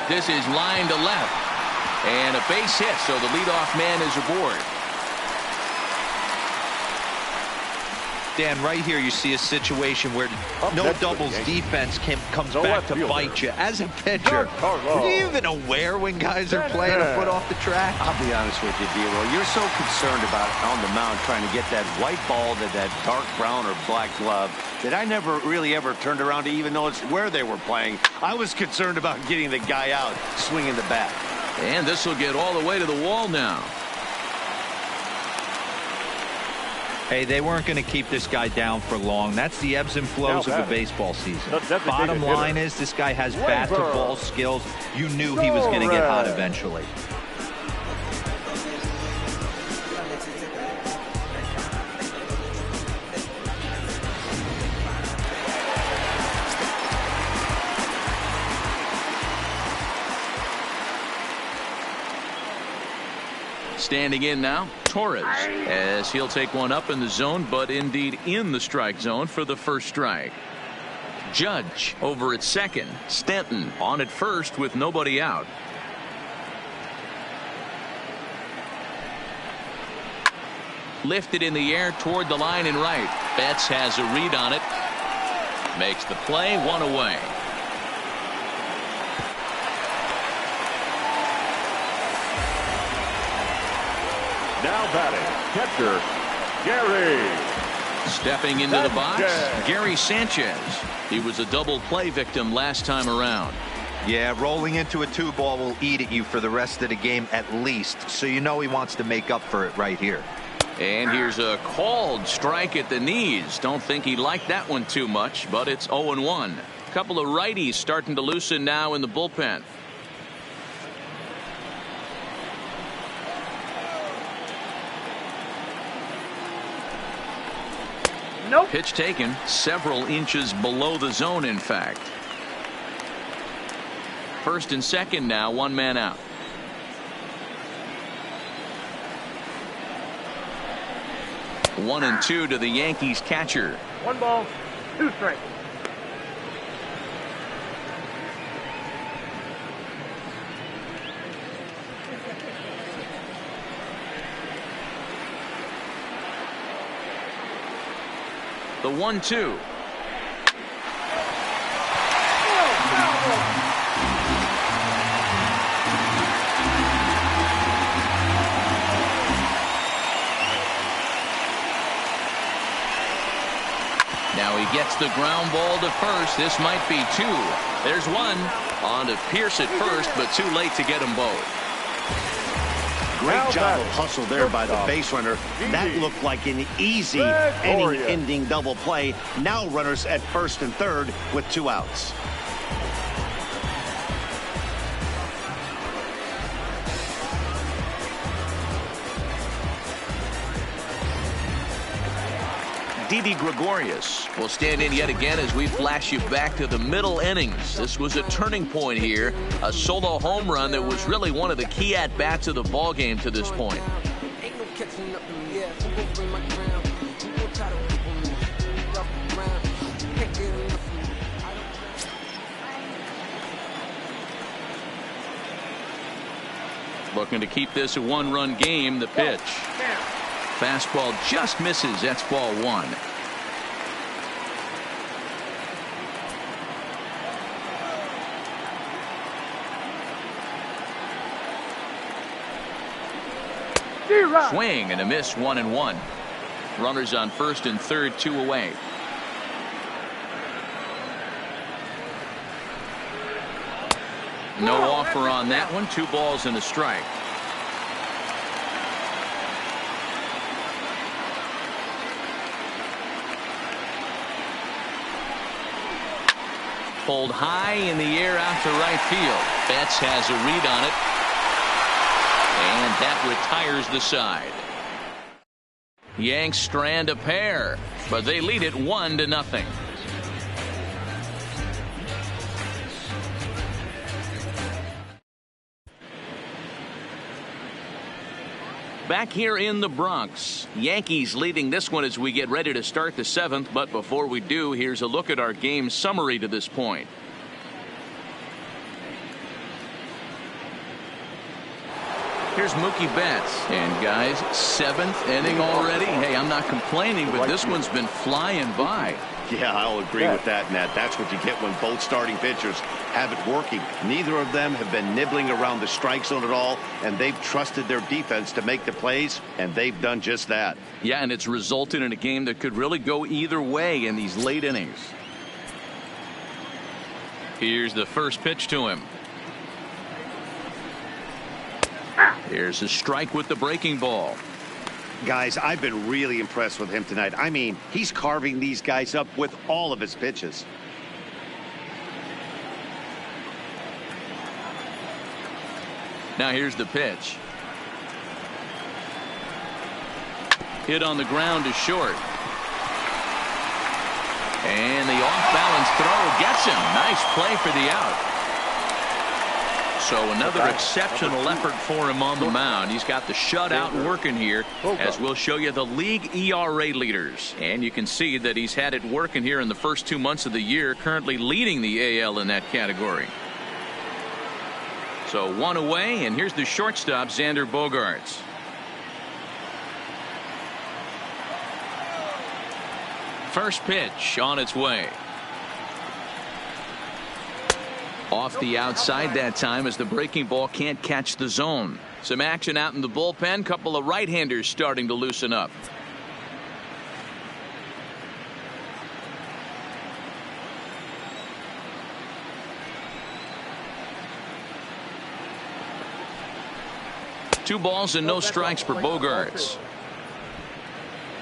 This is line to left. And a base hit, so the leadoff man is aboard. Dan, right here you see a situation where no doubles defense comes back to bite you. As a pitcher, are you even aware when guys are playing a foot off the track? I'll be honest with you, D-Roll. You're so concerned about on the mound trying to get that white ball to that dark brown or black glove that I never really ever turned around to even notice where they were playing. I was concerned about getting the guy out swinging the bat. And this will get all the way to the wall now. Hey, they weren't going to keep this guy down for long. That's the ebbs and flows of a baseball season. Bottom line is this guy has bat-to-ball skills. You knew he was going to get hot eventually. Standing in now, Torres, as he'll take one up in the zone, but indeed in the strike zone for the first strike. Judge over at second. Stanton on at first with nobody out. Lifted in the air toward the line and right. Betts has a read on it. Makes the play, 1 away. Now batting, catcher, Gary. Stepping into the box, Gary Sanchez. He was a double play victim last time around. Yeah, rolling into a 2-ball will eat at you for the rest of the game at least, so you know he wants to make up for it right here. And here's a called strike at the knees. Don't think he liked that one too much, but it's 0-1. A couple of righties starting to loosen now in the bullpen. Nope. Pitch taken several inches below the zone, in fact. First and second now, 1 man out. One and two to the Yankees catcher. 1 ball, 2 strikes. The 1-2. Now he gets the ground ball to first. This might be 2. There's 1. On to Pierce at first, but too late to get them both. Great job of hustle there by the base runner. That looked like an easy inning-ending double play. Now runners at first and third with 2 outs. Didi Gregorius will stand in yet again as we flash you back to the middle innings. This was a turning point here, a solo home run that was really one of the key at-bats of the ball game to this point. Looking to keep this a 1-run game. The pitch. Fastball just misses. That's ball 1. Swing and a miss. 1-1. Runners on first and third, 2 away. No offer on that one. 2 balls and a strike. Pulled high in the air out to right field. Betts has a read on it. And that retires the side. Yanks strand a pair, but they lead it 1-0. Back here in the Bronx, Yankees leading this one as we get ready to start the 7th. But before we do, here's a look at our game summary to this point. Here's Mookie Betts. And guys, 7th inning already. Hey, I'm not complaining, but this one's been flying by. Yeah, I'll agree with that, Nat. That's what you get when both starting pitchers have it working. Neither of them have been nibbling around the strike zone at all, and they've trusted their defense to make the plays, and they've done just that. Yeah, and it's resulted in a game that could really go either way in these late innings. Here's the first pitch to him. Here's a strike with the breaking ball. Guys, I've been really impressed with him tonight. I mean, he's carving these guys up with all of his pitches. Now here's the pitch. Hit on the ground to short. And the off-balance throw gets him. Nice play for the out. So another exceptional effort for him on the mound. He's got the shutout working here, as we'll show you the league ERA leaders. And you can see that he's had it working here in the first 2 months of the year, currently leading the AL in that category. So 1 away, and here's the shortstop, Xander Bogaerts. First pitch on its way. Off the outside that time as the breaking ball can't catch the zone. Some action out in the bullpen. Couple of right-handers starting to loosen up. 2 balls and no strikes for Bogaerts.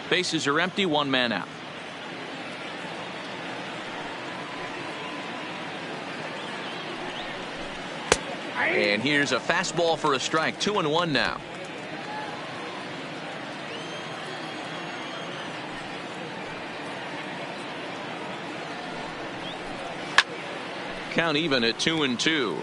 Bases are empty, 1 man out. And here's a fastball for a strike. 2-1 now. Count even at 2-2.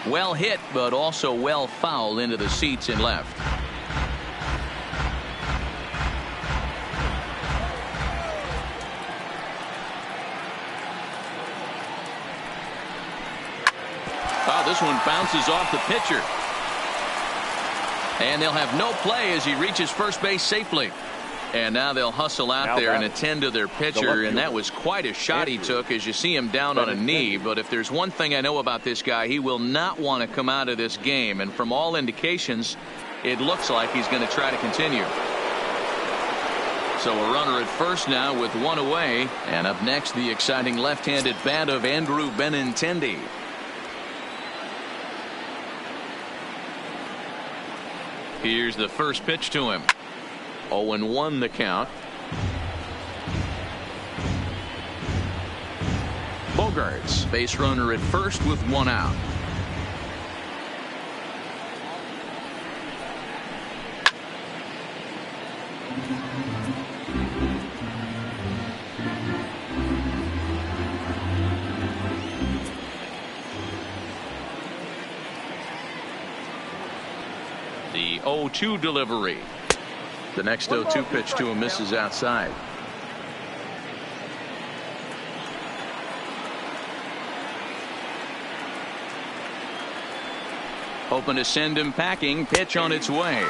Well hit, but also well fouled into the seats and left. Oh, this one bounces off the pitcher. And they'll have no play as he reaches first base safely. And now they'll hustle out there and attend to their pitcher, and that was quite a shot he took as you see him down on a knee. But if there's one thing I know about this guy, he will not want to come out of this game. And from all indications, it looks like he's going to try to continue. So a runner at first now with 1 away. And up next, the exciting left-handed bat of Andrew Benintendi. Here's the first pitch to him. 0-1 the count. Bogaerts, base runner at first with 1 out. The 0-2 delivery. The next 0-2 pitch to him misses outside. Hoping to send him packing. Pitch on its way.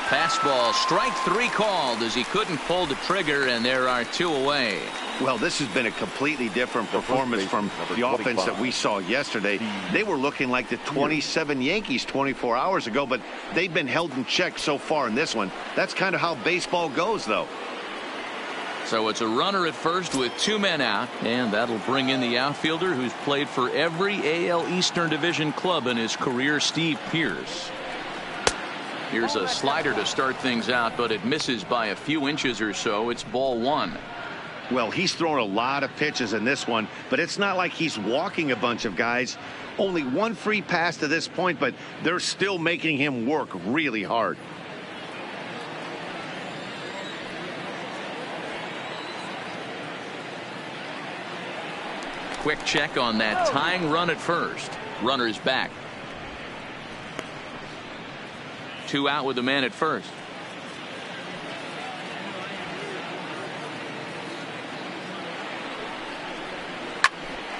Fastball, strike 3 called as he couldn't pull the trigger, and there are 2 away. Well, this has been a completely different performance from the offense that we saw yesterday. They were looking like the 27 Yankees 24 hours ago, but they've been held in check so far in this one. That's kind of how baseball goes, though. So it's a runner at first with 2 men out, and that'll bring in the outfielder who's played for every AL Eastern Division club in his career, Steve Pearce. Here's a slider to start things out, but it misses by a few inches or so. It's ball 1. Well, he's thrown a lot of pitches in this one, but it's not like he's walking a bunch of guys. Only 1 free pass to this point, but they're still making him work really hard. Quick check on that tying run at first. Runner's back. 2 out with the man at first.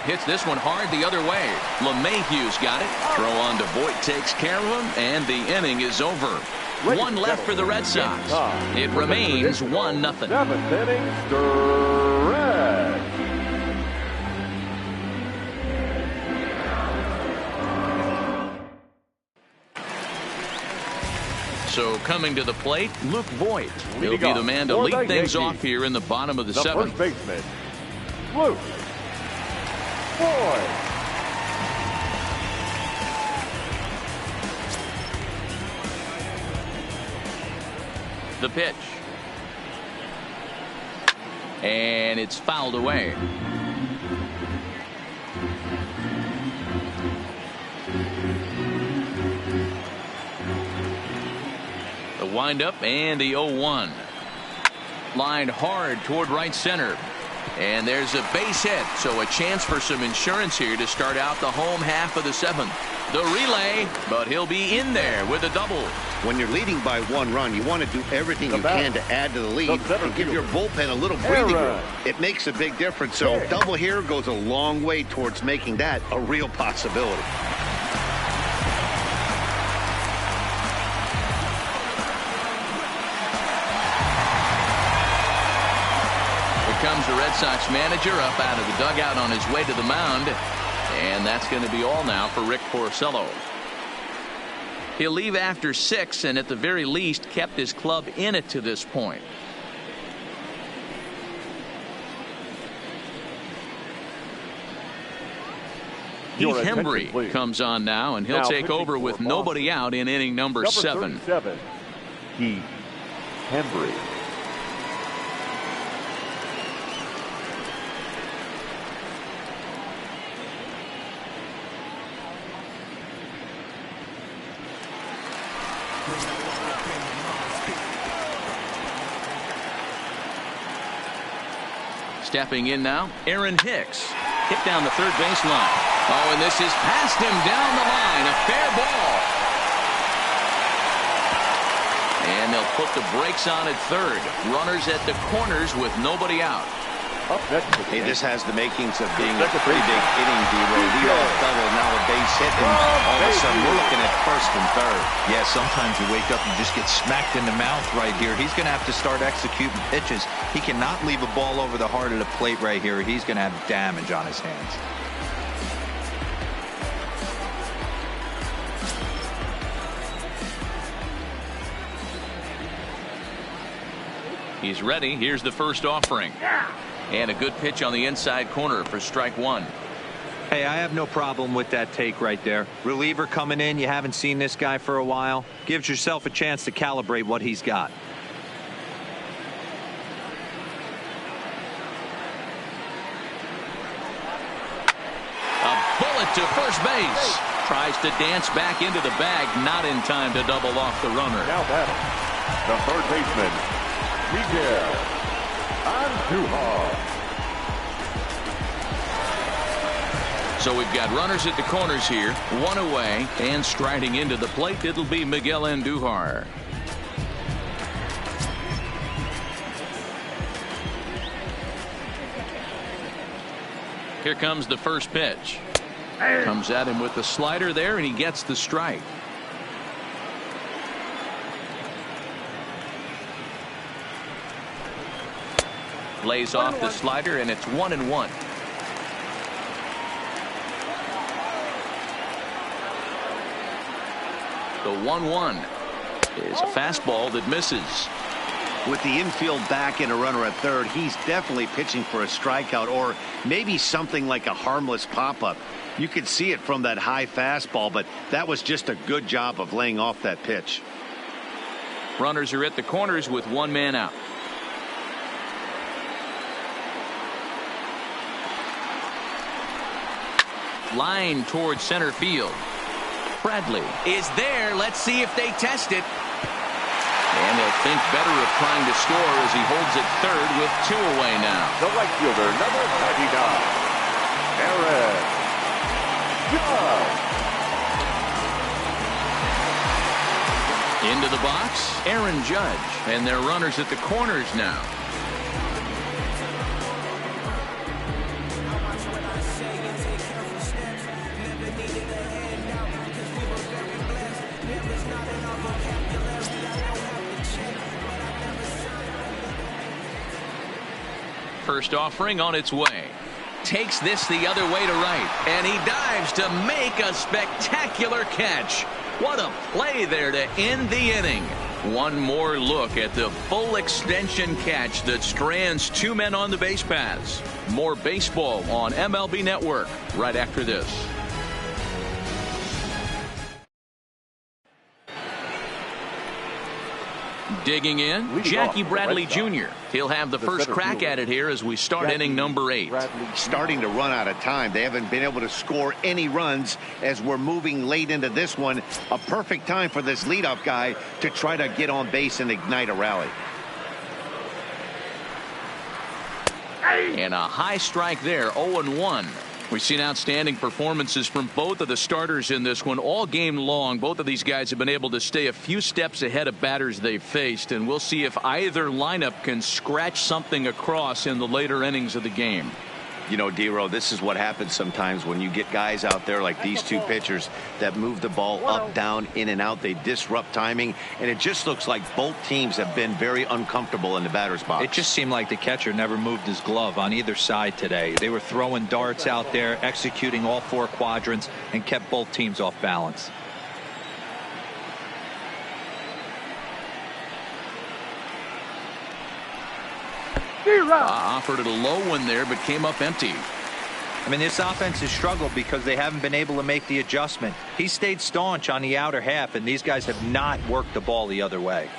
Hits this one hard the other way. LeMahieu's got it. Throw on to Voit takes care of him, and the inning is over. 1 left for the Red Sox. It remains 1-0. 7th inning, stretch. So coming to the plate, Luke Voit. He'll be the man to lead things off here in the bottom of the 7th. First baseman, Luke Voit. The pitch. And it's fouled away. The windup and the 0-1. Lined hard toward right center. And there's a base hit, so a chance for some insurance here to start out the home half of the 7th. The relay, but he'll be in there with a double. When you're leading by 1 run, you want to do everything you can to add to the lead and give your bullpen a little breathing room. It makes a big difference, so double here goes a long way towards making that a real possibility. Comes the Red Sox manager up out of the dugout on his way to the mound, and that's going to be all now for Rick Porcello. He'll leave after 6 and at the very least kept his club in it to this point. Heath Hembry comes on now, and he'll take over with nobody out in inning number 7. Heath Hembry. Stepping in now, Aaron Hicks. Hit down the third baseline. Oh, and this is past him down the line. A fair ball. And they'll put the brakes on at third. Runners at the corners with nobody out. Hey, this has the makings of being a pretty big inning, D-Roll. Leadoff double, now a base hit, and all of a sudden we're looking at first and third. Yeah, sometimes you wake up and just get smacked in the mouth right here. He's going to have to start executing pitches. He cannot leave a ball over the heart of the plate right here. He's going to have damage on his hands. He's ready. Here's the first offering. And a good pitch on the inside corner for strike 1. Hey, I have no problem with that take right there. Reliever coming in. You haven't seen this guy for a while. Gives yourself a chance to calibrate what he's got. A bullet to first base. Tries to dance back into the bag. Not in time to double off the runner. Now batting, the third baseman, Miguel Andujar. So we've got runners at the corners here, one away, and striding into the plate, it'll be Miguel Andujar. Here comes the first pitch. Comes at him with the slider there, and he gets the strike. Lays off the slider, and it's 1-1. The 1-1 is a fastball that misses. With the infield back and a runner at third, he's definitely pitching for a strikeout or maybe something like a harmless pop-up. You could see it from that high fastball, but that was just a good job of laying off that pitch. Runners are at the corners with one man out. Line towards center field. Bradley is there. Let's see if they test it. And they'll think better of trying to score as he holds it third with 2 away now. The right fielder, number 99, Aaron Judge. Into the box, Aaron Judge. And their runners at the corners now. First offering on its way. Takes this the other way to right. And he dives to make a spectacular catch. What a play there to end the inning. One more look at the full extension catch that strands 2 men on the base paths. More baseball on MLB Network right after this. Digging in, Jackie Bradley Jr. He'll have the first crack at it here as we start inning number 8. Starting to run out of time. They haven't been able to score any runs as we're moving late into this one. A perfect time for this leadoff guy to try to get on base and ignite a rally. And a high strike there, 0-1. We've seen outstanding performances from both of the starters in this one all game long. Both of these guys have been able to stay a few steps ahead of batters they've faced, and we'll see if either lineup can scratch something across in the later innings of the game. You know, D-Row, this is what happens sometimes when you get guys out there like these two pitchers that move the ball up, down, in and out. They disrupt timing, and it just looks like both teams have been very uncomfortable in the batter's box. It just seemed like the catcher never moved his glove on either side today. They were throwing darts out there, executing all 4 quadrants, and kept both teams off balance. Offered it a low one there, but came up empty. I mean, this offense has struggled because they haven't been able to make the adjustment. He stayed staunch on the outer half, and these guys have not worked the ball the other way.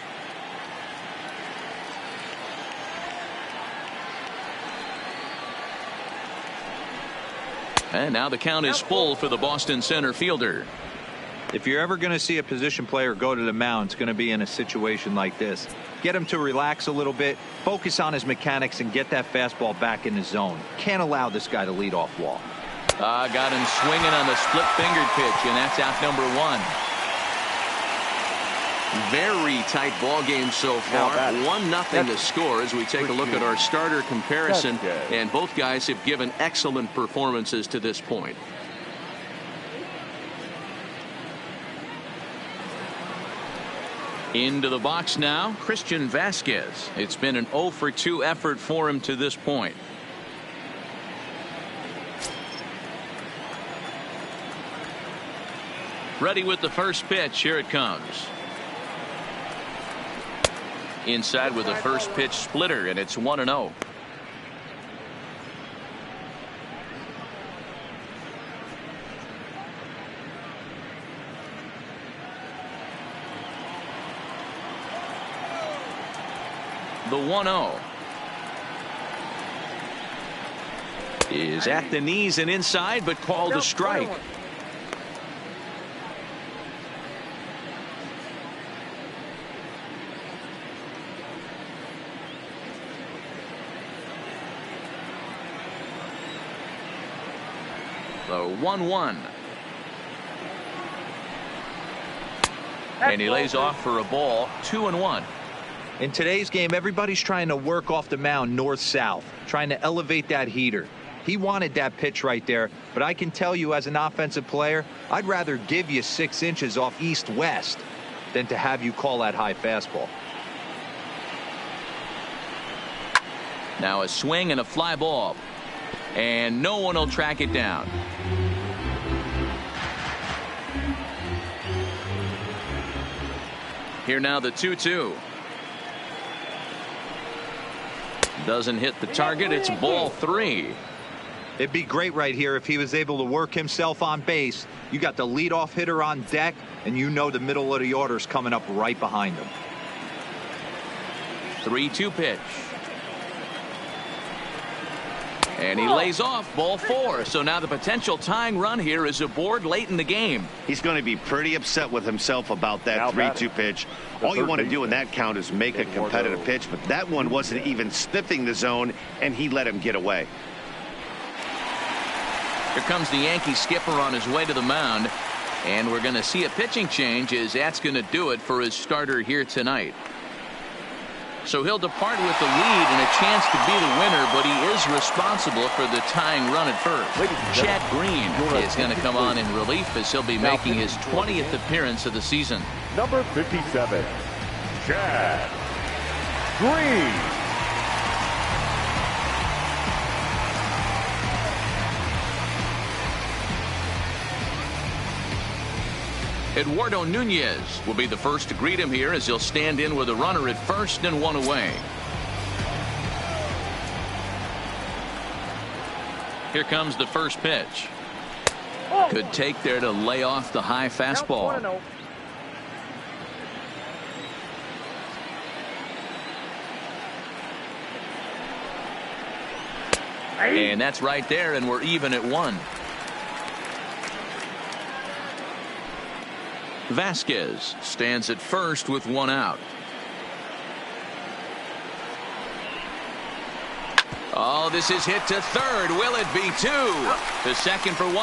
And now the count is full for the Boston center fielder. If you're ever going to see a position player go to the mound, it's going to be in a situation like this. Get him to relax a little bit, focus on his mechanics, and get that fastball back in the zone. Can't allow this guy to lead off wall. Got him swinging on the split-fingered pitch, and that's out number one. Very tight ball game so far. 1-0 to score as we take a look at our starter comparison, and both guys have given excellent performances to this point. Into the box now, Christian Vasquez. It's been an 0 for 2 effort for him to this point. Ready with the first pitch. Here it comes. Inside with the first pitch splitter, and it's 1-0. The 1-0 is at the knees and inside, but called a strike. The 1-1. And he lays off for a ball. 2-1. In today's game, everybody's trying to work off the mound north-south, trying to elevate that heater. He wanted that pitch right there, but I can tell you as an offensive player, I'd rather give you 6 inches off east-west than to have you call that high fastball. Now a swing and a fly ball, and no one will track it down. Here now the 2-2. Doesn't hit the target. It's ball 3. It'd be great right here if he was able to work himself on base. You got the leadoff hitter on deck, and you know the middle of the order is coming up right behind him. 3-2 pitch. And he lays off, ball 4. So now the potential tying run here is aboard late in the game. He's going to be pretty upset with himself about that 3-2 pitch. All you want to do in that count is make a competitive pitch, but that one wasn't even sniffing the zone, and he let him get away. Here comes the Yankee skipper on his way to the mound, and we're going to see a pitching change as that's going to do it for his starter here tonight. So he'll depart with the lead and a chance to be the winner, but he is responsible for the tying run at first. Chad Green is going to come on in relief as he'll be making his 20th appearance of the season. Number 57, Chad Green. Eduardo Nunez will be the first to greet him here as he'll stand in with a runner at first and 1 away. Here comes the first pitch. Good take there to lay off the high fastball. And that's right there, and we're even at 1. Vasquez stands at first with 1 out. Oh, this is hit to third. Will it be 2? To second for 1.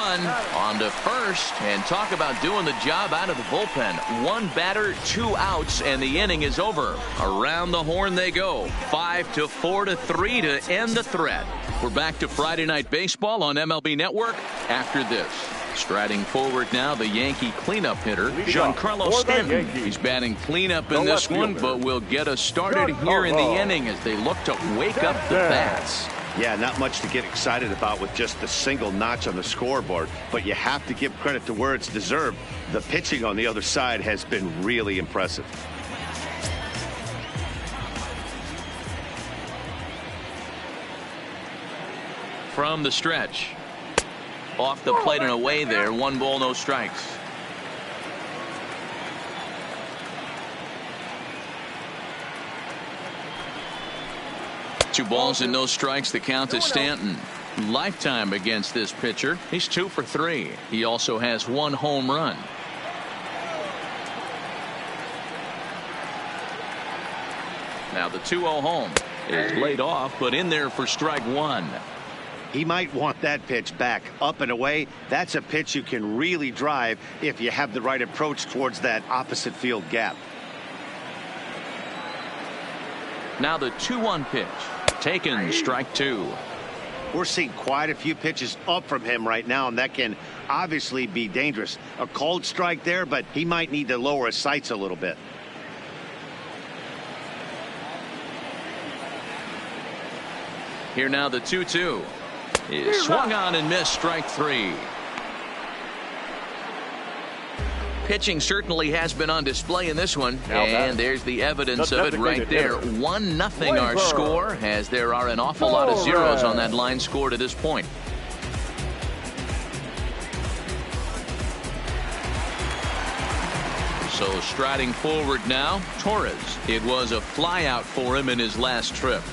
On to first. And talk about doing the job out of the bullpen. 1 batter, 2 outs, and the inning is over. Around the horn they go. 5-4-3 to end the threat. We're back to Friday Night Baseball on MLB Network after this. Striding forward now, the Yankee cleanup hitter, Giancarlo Stanton. He's batting cleanup in this one, but will get us started here in the inning as they look to wake up the bats. Yeah, not much to get excited about with just a single notch on the scoreboard, but you have to give credit to where it's deserved. The pitching on the other side has been really impressive. From the stretch. Off the plate and away there. 1 ball, no strikes. Two balls and no strikes. The count to Stanton. Lifetime against this pitcher. He's 2 for 3. He also has 1 home run. Now the 2-0 home is laid off, but in there for strike 1. He might want that pitch back up and away. That's a pitch you can really drive if you have the right approach towards that opposite field gap. Now the 2-1 pitch. Taken, strike 2. We're seeing quite a few pitches up from him right now, and that can obviously be dangerous. A called strike there, but he might need to lower his sights a little bit. Here now the 2-2 is swung on and missed, strike 3. Pitching certainly has been on display in this one, and there's the evidence of it right there. 1-0 our score, as there are an awful lot of zeros on that line score to this point. So striding forward now, Torres. It was a flyout for him in his last trip.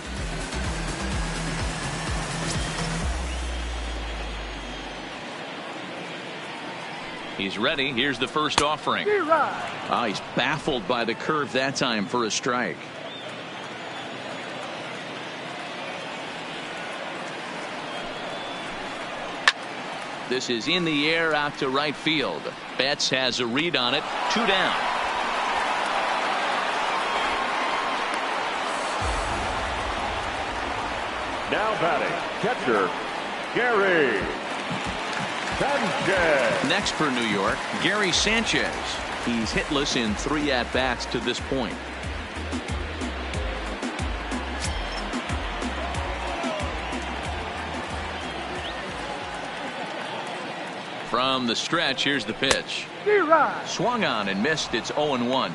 He's ready. Here's the first offering. He's baffled by the curve that time for a strike. This is in the air out to right field. Betts has a read on it. 2 down. Now batting, catcher, Gary Sanchez. Next for New York, Gary Sanchez. He's hitless in 3 at-bats to this point. From the stretch, here's the pitch. Swung on and missed. It's 0-1.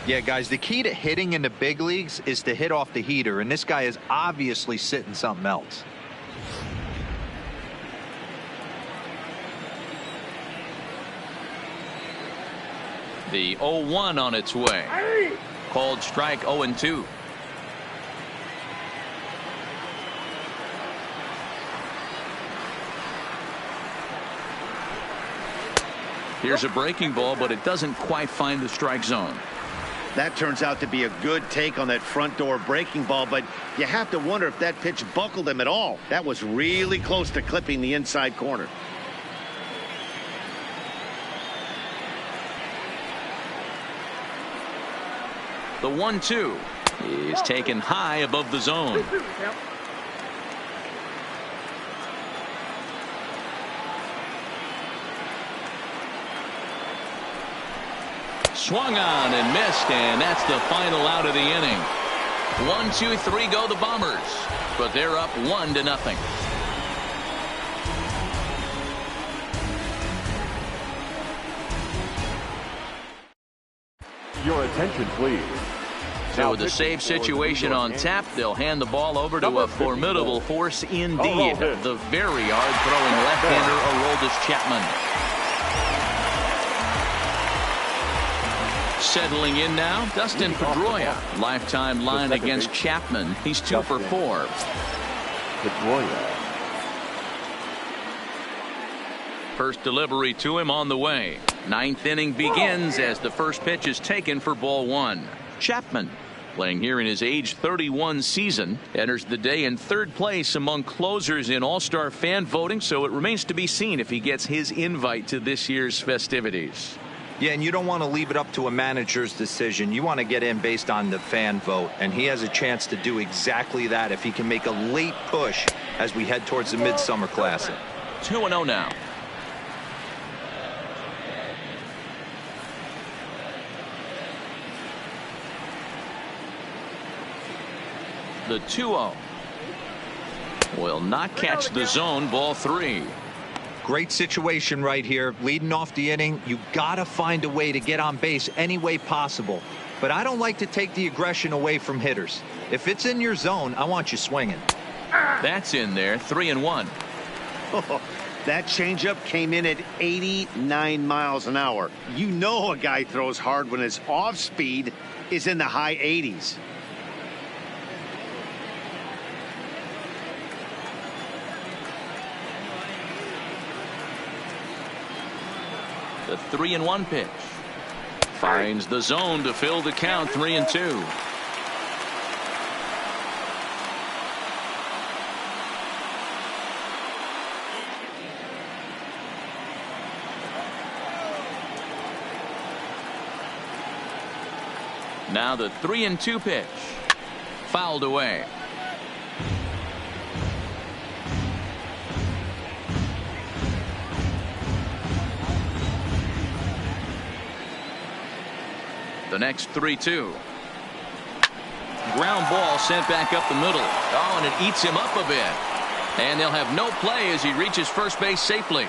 Yeah, guys, the key to hitting in the big leagues is to hit off the heater, and this guy is obviously sitting something else. The 0-1 on its way. Called strike 0-2. Here's a breaking ball, but it doesn't quite find the strike zone. That turns out to be a good take on that front door breaking ball, but you have to wonder if that pitch buckled him at all. That was really close to clipping the inside corner. The 1-2 is taken high above the zone. Swung on and missed, and that's the final out of the inning. 1, 2, 3 go the Bombers, but they're up 1-0. Your attention, please. So with a save situation on tap, they'll hand the ball over to a formidable force indeed. The very hard-throwing left-hander Aroldis Chapman. Settling in now, Dustin Pedroia. Lifetime line against Chapman. He's 2 for 4. First delivery to him on the way. 9th inning begins as the first pitch is taken for ball 1. Chapman, playing here in his age 31 season, enters the day in 3rd place among closers in All-Star fan voting, so it remains to be seen if he gets his invite to this year's festivities. Yeah, and you don't want to leave it up to a manager's decision. You want to get in based on the fan vote, and he has a chance to do exactly that if he can make a late push as we head towards the Midsummer Classic. 2-0 now. The 2-0 will not catch the zone. Ball 3. Great situation right here. Leading off the inning, you got to find a way to get on base any way possible. But I don't like to take the aggression away from hitters. If it's in your zone, I want you swinging. That's in there. 3-1. That changeup came in at 89 miles an hour. You know a guy throws hard when his off speed is in the high 80s. The 3-1 pitch. Finds the zone to fill the count. 3-2. Now the 3-2 pitch. Fouled away. The next 3-2. Ground ball sent back up the middle. Oh, and it eats him up a bit. And they'll have no play as he reaches first base safely.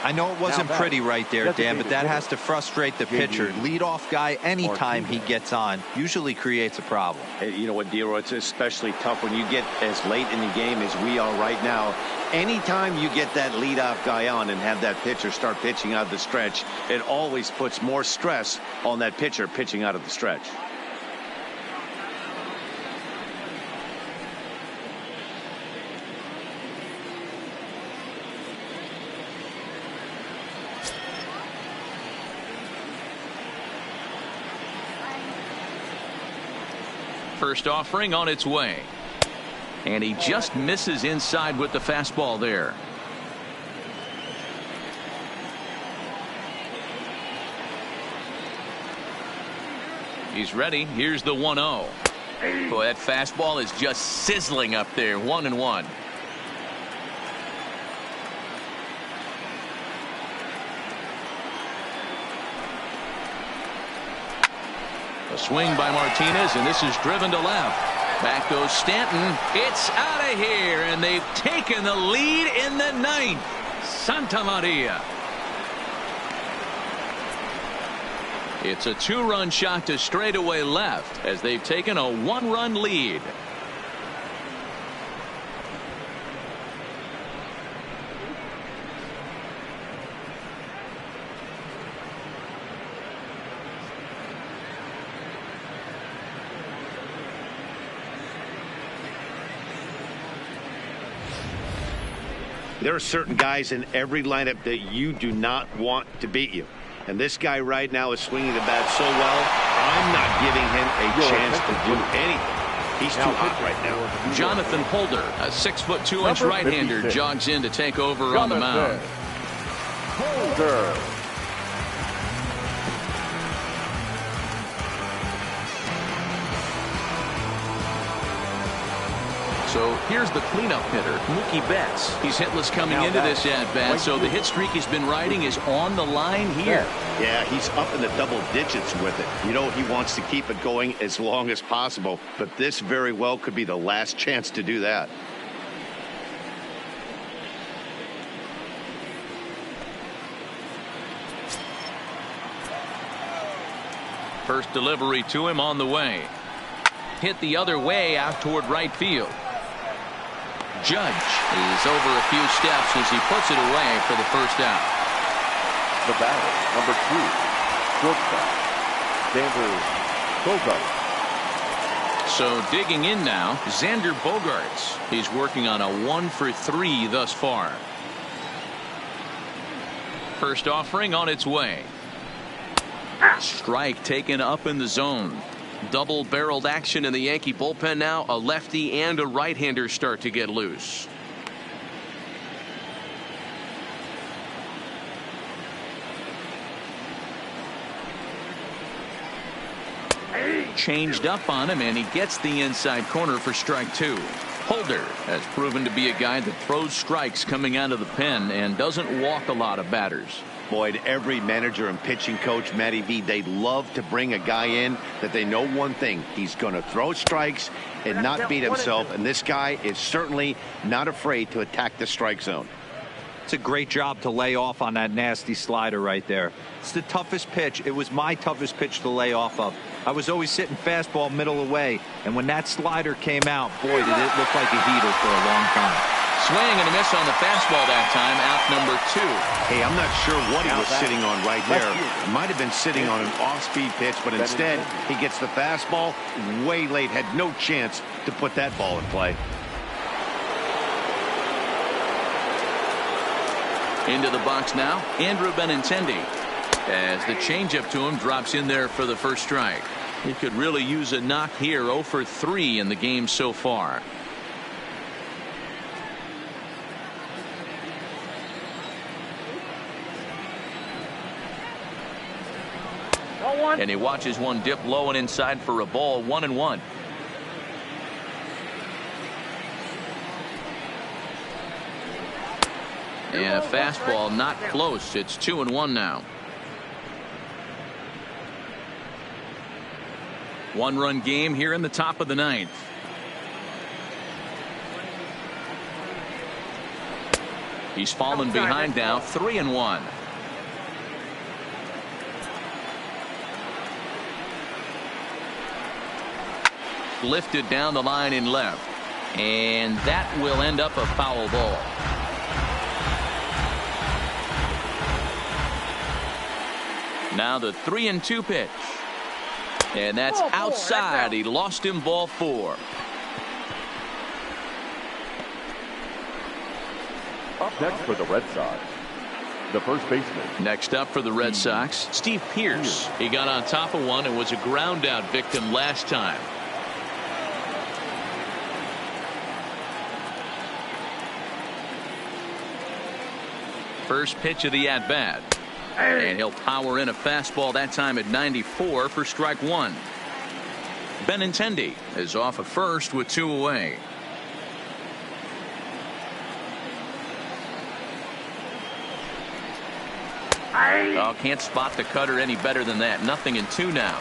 I know it wasn't pretty right there, Dan, but that has to frustrate the pitcher. Leadoff guy, anytime he gets on, usually creates a problem. Hey, you know what, Dero, it's especially tough when you get as late in the game as we are right now. Anytime you get that leadoff guy on and have that pitcher start pitching out of the stretch, it always puts more stress on that pitcher pitching out of the stretch. First offering on its way. And he just misses inside with the fastball there. He's ready. Here's the 1-0. Boy, that fastball is just sizzling up there. 1-1. A swing by Martinez, and this is driven to left. Back goes Stanton. It's out of here, and they've taken the lead in the ninth. Santa Maria. It's a 2-run shot to straightaway left as they've taken a 1-run lead. There are certain guys in every lineup that you do not want to beat you. And this guy right now is swinging the bat so well, I'm not giving him a chance to do anything. He's too hot right now. Jonathan Holder, a 6'2" right-hander, jogs in to take over on the mound. Holder. So here's the cleanup hitter, Mookie Betts. He's hitless coming into this at-bat, so the hit streak he's been riding is on the line here. Yeah, he's up in the double digits with it. You know, he wants to keep it going as long as possible, but this very well could be the last chance to do that. First delivery to him on the way. Hit the other way out toward right field. Judge is over a few steps as he puts it away for the first out. The batter, number 2, shortstop, Xander Bogaerts. So digging in now, Xander Bogaerts. He's working on a 1-for-3 thus far. First offering on its way. Strike taken up in the zone. Double-barreled action in the Yankee bullpen now. A lefty and a right-hander start to get loose. Changed up on him, and he gets the inside corner for strike 2. Holder has proven to be a guy that throws strikes coming out of the pen and doesn't walk a lot of batters. Boyd, every manager and pitching coach, Matty V, they love to bring a guy in that they know one thing. He's going to throw strikes and not beat himself. And this guy is certainly not afraid to attack the strike zone. It's a great job to lay off on that nasty slider right there. It's the toughest pitch. It was my toughest pitch to lay off of. I was always sitting fastball middle away, and when that slider came out, boy, did it look like a heater for a long time. Swing and a miss on the fastball that time. Out number 2. Hey, I'm not sure what he was sitting on right there. It might have been sitting on an off-speed pitch, but instead he gets the fastball way late. Had no chance to put that ball in play. Into the box now, Andrew Benintendi, as the changeup to him drops in there for the first strike. He could really use a knock here. 0 for 3 in the game so far. And he watches one dip low and inside for a ball. 1-1. And a fastball not close. It's 2-1 now. 1-run game here in the top of the 9th. He's fallen behind now. 3-1. Lifted down the line in left, and that will end up a foul ball. Now the 3-2 pitch, and that's outside. He lost him, ball 4. Up next for the Red Sox, the first baseman. Next up for the Red Sox, Steve Pearce. He got on top of one and was a ground out victim last time. First pitch of the at-bat. And he'll power in a fastball that time at 94 for strike 1. Benintendi is off at first with 2 away. Oh, can't spot the cutter any better than that. 0-2 now.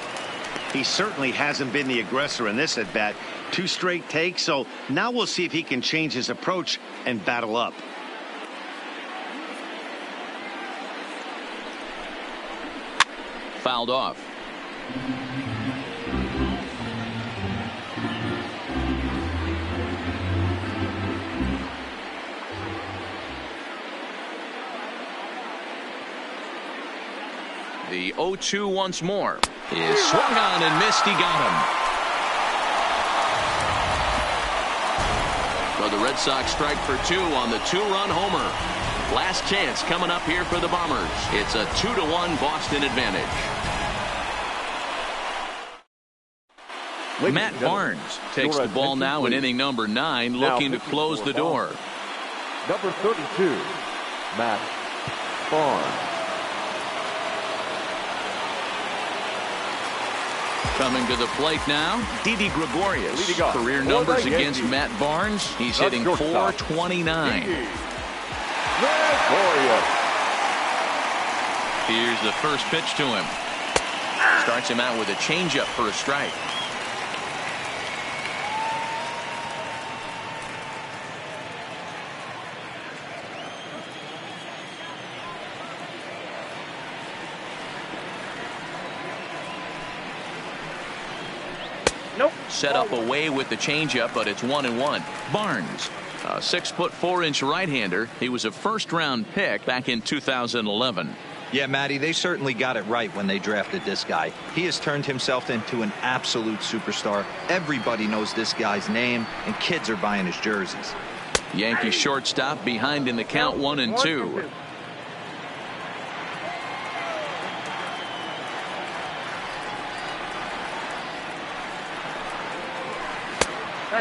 He certainly hasn't been the aggressor in this at-bat. 2 straight takes, so now we'll see if he can change his approach and battle up. Fouled off. The 0-2 once more is swung on and missed. He got him. So the Red Sox strike for 2 on the 2-run homer. Last chance coming up here for the Bombers. It's a 2-1 Boston advantage. Matt Barnes takes the ball now in inning number 9, looking to close the door. Number 32, Matt Barnes. Coming to the plate now, Didi Gregorius. Career numbers against Matt Barnes. He's hitting .429. Here's the first pitch to him. Starts him out with a changeup for a strike. Nope. Set up away with the changeup, but it's 1-1. Barnes, a 6'4" right-hander. He was a first-round pick back in 2011. Yeah, Matty, they certainly got it right when they drafted this guy. He has turned himself into an absolute superstar. Everybody knows this guy's name, and kids are buying his jerseys. Yankee shortstop behind in the count, 1-2.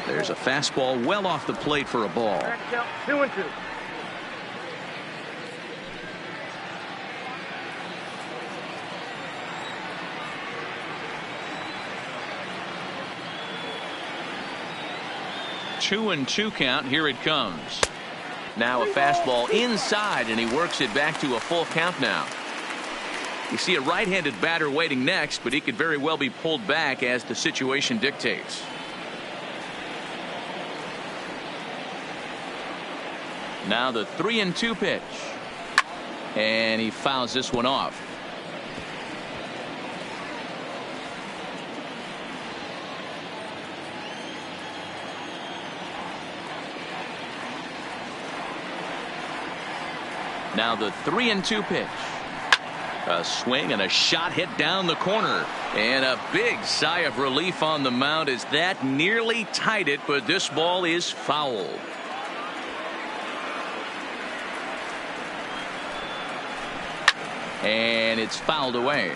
There's a fastball well off the plate for a ball. 2-2. Two and 2 count. Here it comes. Now a fastball inside, and he works it back to a full count now. You see a right-handed batter waiting next, but he could very well be pulled back as the situation dictates. Now the 3-2 pitch, and he fouls this one off. Now the 3-2 pitch. A swing and a shot hit down the corner. And a big sigh of relief on the mound as that nearly tied it, but this ball is foul. And it's fouled away.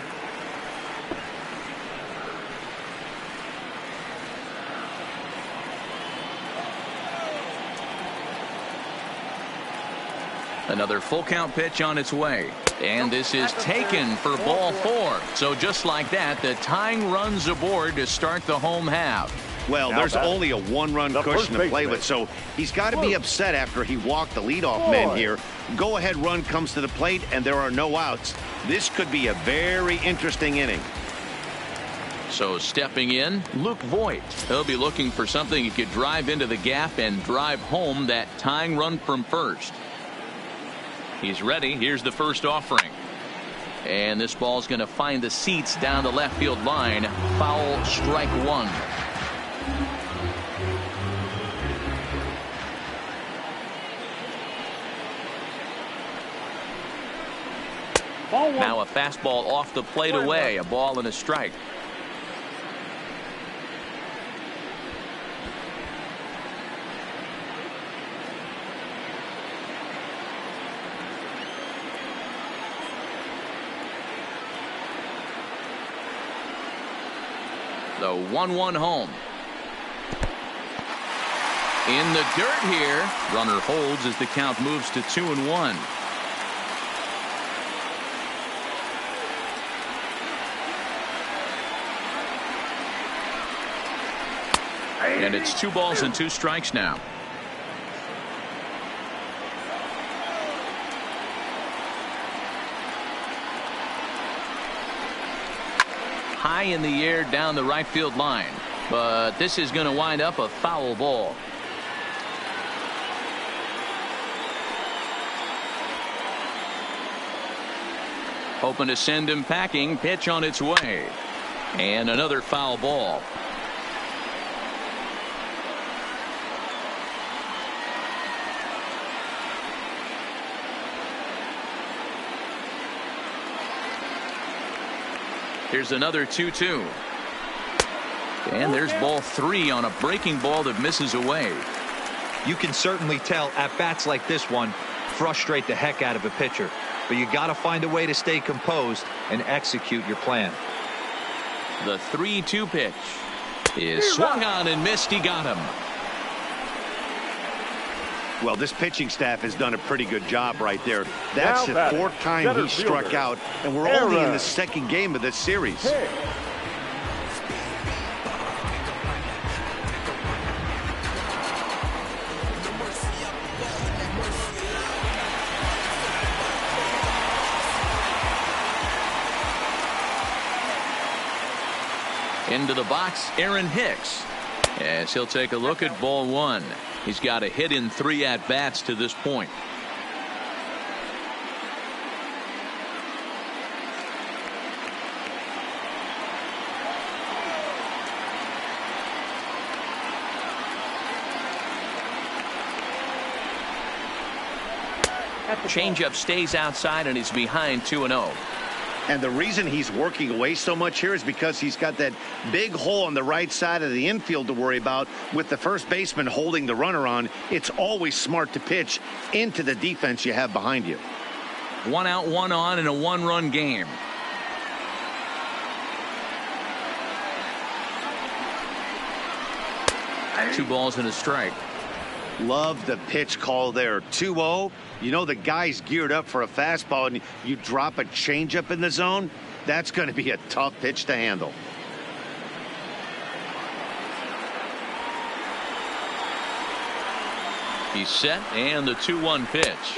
Another full count pitch on its way. And this is taken for ball 4. So just like that, the tying runs aboard to start the home half. Well, there's only a one-run cushion to play with, so he's got to be upset after he walked the leadoff man here. Go-ahead run comes to the plate, and there are no outs. This could be a very interesting inning. So stepping in, Luke Voigt. He'll be looking for something he could drive into the gap and drive home that tying run from first. He's ready. Here's the first offering. And this ball's going to find the seats down the left field line. Foul, strike 1. Now a fastball off the plate away. A ball and a strike. The 1-1 home. In the dirt here. Runner holds as the count moves to 2-1. And it's 2 balls and 2 strikes now. High in the air down the right field line, but this is going to wind up a foul ball. Hoping to send him packing. Pitch on its way, and another foul ball. Here's another 2-2. And there's ball 3 on a breaking ball that misses away. You can certainly tell at bats like this one frustrate the heck out of a pitcher. But you got to find a way to stay composed and execute your plan. The 3-2 pitch is swung on and missed. He got him. Well, this pitching staff has done a pretty good job right there. That's the 4th time he struck out, and we're only in the 2nd game of this series. Into the box, Aaron Hicks, as he'll take a look at ball 1. He's got a hit in 3 at-bats to this point. Changeup stays outside and he's behind 2-0. And the reason he's working away so much here is because he's got that big hole on the right side of the infield to worry about with the first baseman holding the runner on. It's always smart to pitch into the defense you have behind you. 1 out, 1 on in a 1-run game. Two balls and a strike. Love the pitch call there. 2-0. You know the guy's geared up for a fastball, and you drop a changeup in the zone. That's going to be a tough pitch to handle. He's set, and the 2-1 pitch.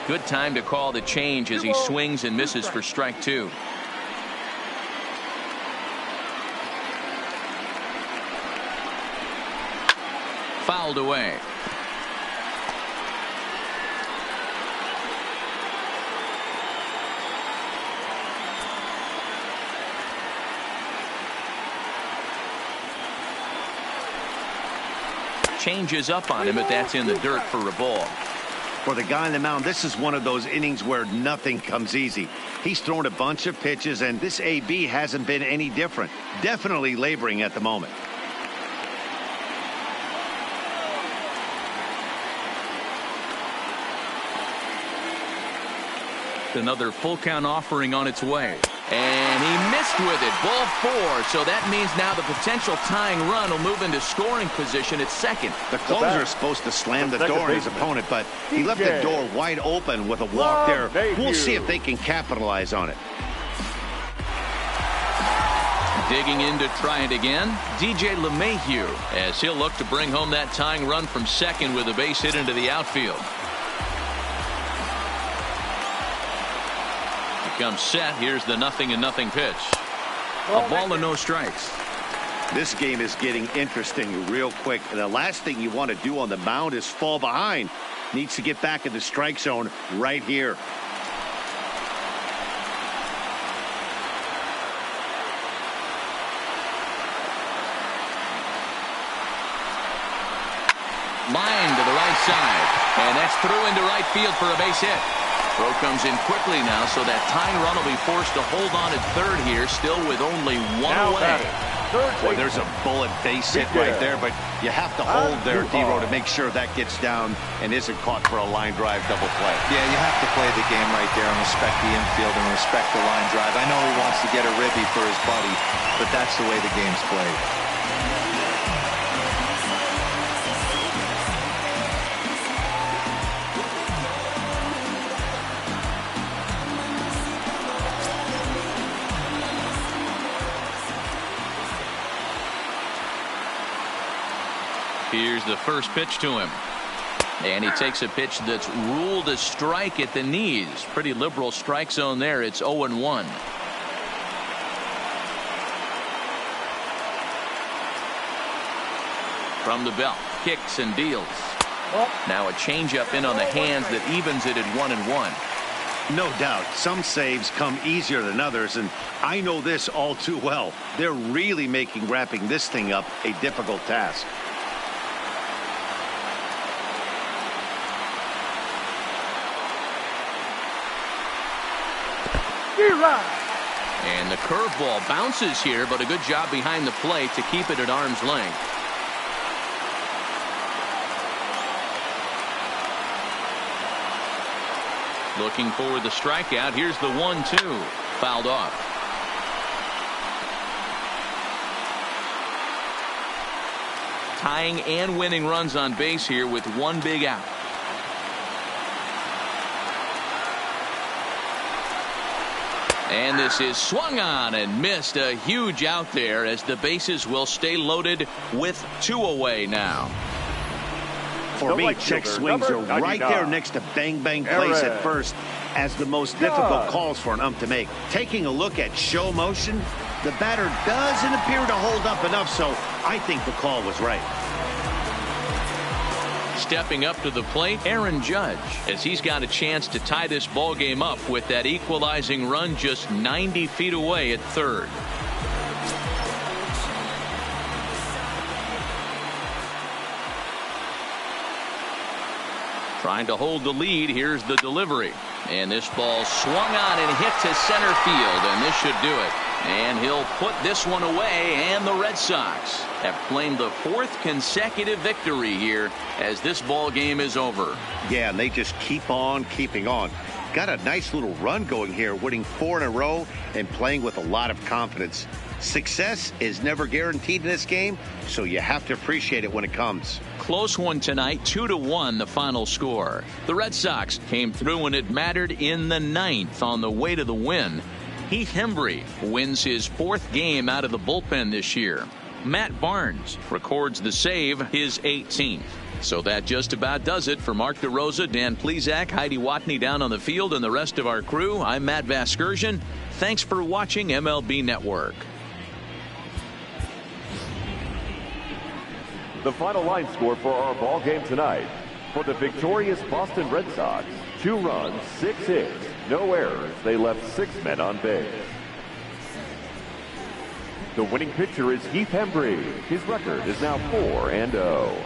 Good time to call the change as he swings and misses for strike 2. Fouled away. Changes up on him, but that's in the dirt for a ball. For the guy on the mound, this is one of those innings where nothing comes easy. He's thrown a bunch of pitches, and this AB hasn't been any different. Definitely laboring at the moment. Another full count offering on its way. And he missed with it. Ball 4. So that means now the potential tying run will move into scoring position at second. The closer is supposed to slam the door on his opponent, but he left the door wide open with a walk there. We'll see if they can capitalize on it. Digging in to try it again, DJ LeMahieu, as he'll look to bring home that tying run from second with a base hit into the outfield. Comes set. Here's the 0-0 pitch. A ball and no strikes. This game is getting interesting real quick. And the last thing you want to do on the mound is fall behind. Needs to get back in the strike zone right here. Line to the right side. And that's through into right field for a base hit. Throw comes in quickly now, so that tying run will be forced to hold on at third here, still with only one away. Boy, there's a bullet base hit right there, but you have to hold there, D-Row, to make sure that gets down and isn't caught for a line drive double play. Yeah, you have to play the game right there and respect the infield and respect the line drive. I know he wants to get a ribby for his buddy, but that's the way the game's played. Here's the first pitch to him. And he takes a pitch that's ruled a strike at the knees. Pretty liberal strike zone there. It's 0-1. From the belt, kicks and deals. Now a changeup in on the hands that evens it at 1-1. No doubt, some saves come easier than others, and I know this all too well. They're really making wrapping this thing up a difficult task. And the curveball bounces here, but a good job behind the plate to keep it at arm's length. Looking for the strikeout. Here's the 1-2. Fouled off. Tying and winning runs on base here with one big out. And this is swung on and missed. A huge out there as the bases will stay loaded with 2 away now. For me, check swings are right there next to bang-bang plays at first as the most difficult calls for an ump to make. Taking a look at show motion, the batter doesn't appear to hold up enough, so I think the call was right. Stepping up to the plate, Aaron Judge, as he's got a chance to tie this ball game up with that equalizing run just 90 feet away at third. Trying to hold the lead. Here's the delivery. And this ball swung on and hit to center field, and this should do it. And he'll put this one away, and the Red Sox have claimed the 4th consecutive victory here as this ball game is over. Yeah, and they just keep on keeping on. Got a nice little run going here, winning 4 in a row and playing with a lot of confidence. Success is never guaranteed in this game, so you have to appreciate it when it comes. Close one tonight, 2-1 the final score. The Red Sox came through when it mattered in the 9th on the way to the win. Heath Hembree wins his 4th game out of the bullpen this year. Matt Barnes records the save, his 18th. So that just about does it for Mark DeRosa, Dan Plesac, Heidi Watney down on the field, and the rest of our crew. I'm Matt Vasgersian. Thanks for watching MLB Network. The final line score for our ball game tonight. For the victorious Boston Red Sox, 2 runs, 6 hits, no errors. They left 6 men on base. The winning pitcher is Heath Hembree. His record is now 4-0.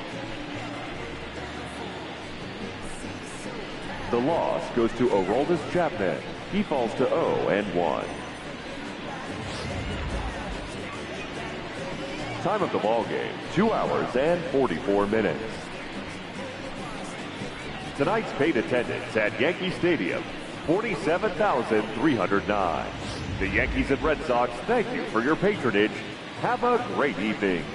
The loss goes to Aroldis Chapman. He falls to 0-1. Time of the ball game, 2 hours and 44 minutes. Tonight's paid attendance at Yankee Stadium, 47,309. The Yankees and Red Sox thank you for your patronage. Have a great evening.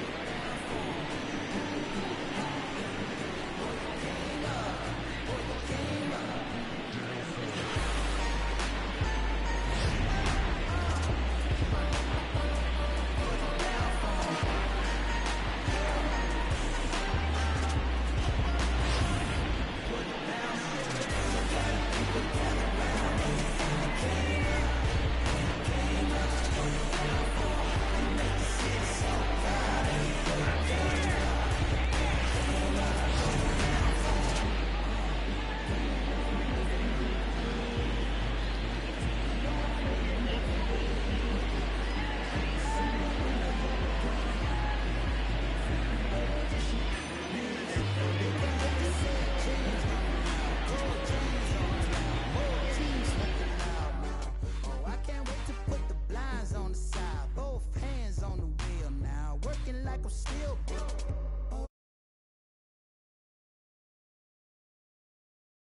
Like I'm still